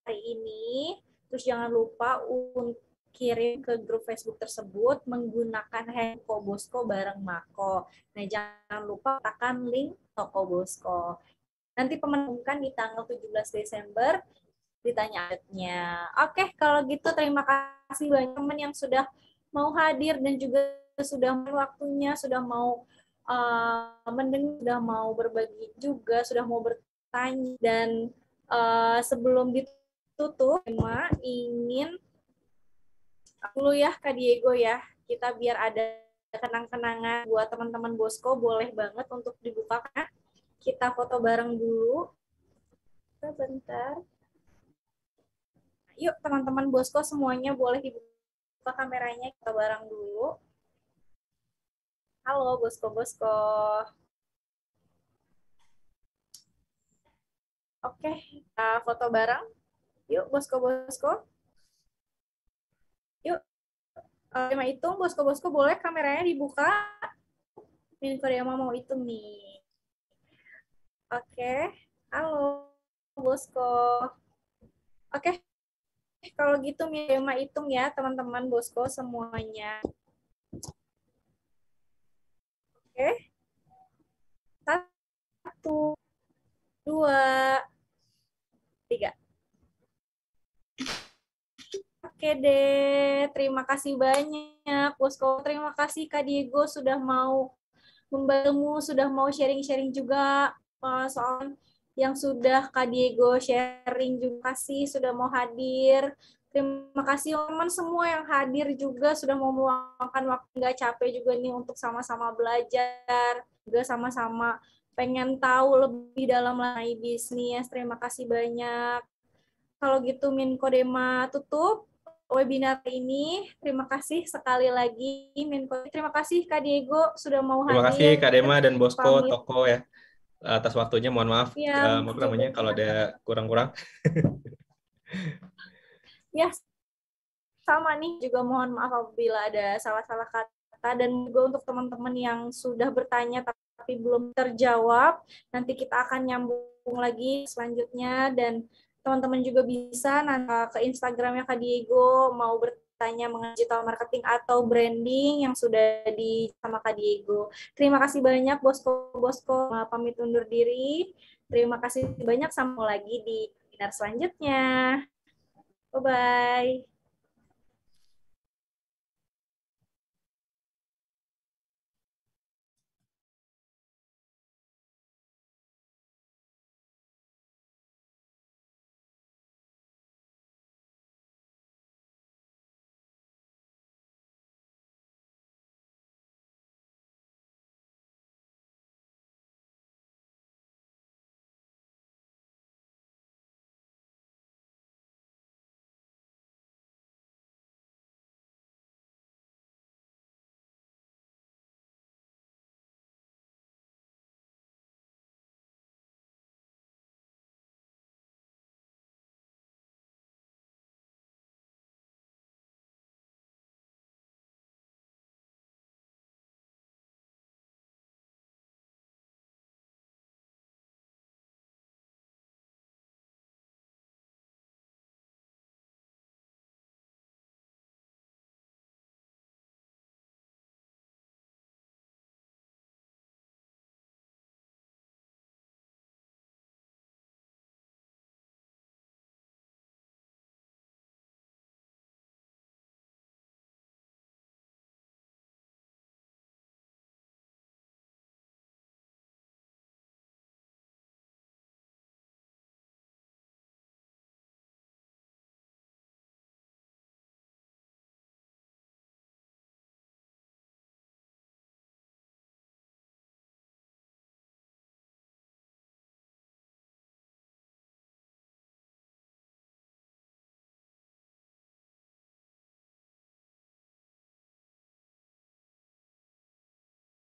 hari ini. Terus jangan lupa untuk kirim ke grup Facebook tersebut menggunakan hashtag Toko Bosko bareng Mako. Nah, jangan lupa tekan link Toko Bosko. Nanti pengumuman di tanggal 17 Desember ditanya update-nya. Oke, kalau gitu terima kasih banyak teman yang sudah mau hadir dan juga sudah waktunya, sudah mau mendengar, sudah mau berbagi juga, sudah mau bertanya. Dan sebelum ditutup, ingin dulu ya Kak Diego ya, kita biar ada kenang-kenangan buat teman-teman Bosko, boleh banget untuk dibuka. Kita foto bareng dulu. Sebentar. Yuk teman-teman Bosko semuanya boleh dibuka kameranya, kita bareng dulu. Halo Bosko-Bosko. Oke, kita foto bareng. Yuk Bosko-Bosko. Yuk, Kodema hitung, Bosko-Bosko boleh kameranya dibuka. Min Kodema mau hitung nih. Oke, halo Bosko. Oke, kalau gitu Kodema hitung ya teman-teman Bosko semuanya. Oke, 1, 2, 3. Oke deh, terima kasih banyak Bosko. Terima kasih Kak Diego sudah mau membantu, sudah mau sharing-sharing juga soal yang sudah Kak Diego sharing juga, kasih sudah mau hadir. Terima kasih teman semua yang hadir juga sudah mau meluangkan waktu, nggak capek juga nih untuk sama-sama belajar, juga sama-sama pengen tahu lebih dalam mengenai bisnis. Terima kasih banyak. Kalau gitu Min Kodema tutup webinar ini. Terima kasih sekali lagi Min Kodema. Terima kasih Kak Diego sudah mau hadir. Terima kasih Kak Dema dan Bosko, Pamit. Toko ya atas waktunya. Mohon maaf Ya, apa namanya kalau ada kurang-kurang. Ya, sama nih juga mohon maaf apabila ada salah-salah kata, dan juga untuk teman-teman yang sudah bertanya tapi belum terjawab, nanti kita akan nyambung lagi selanjutnya, dan teman-teman juga bisa nanti ke Instagramnya Kak Diego mau bertanya mengenai digital marketing atau branding yang sudah di sama Kak Diego. Terima kasih banyak Bosko, pamit undur diri. Terima kasih banyak, sampai lagi di webinar selanjutnya. Bye-bye.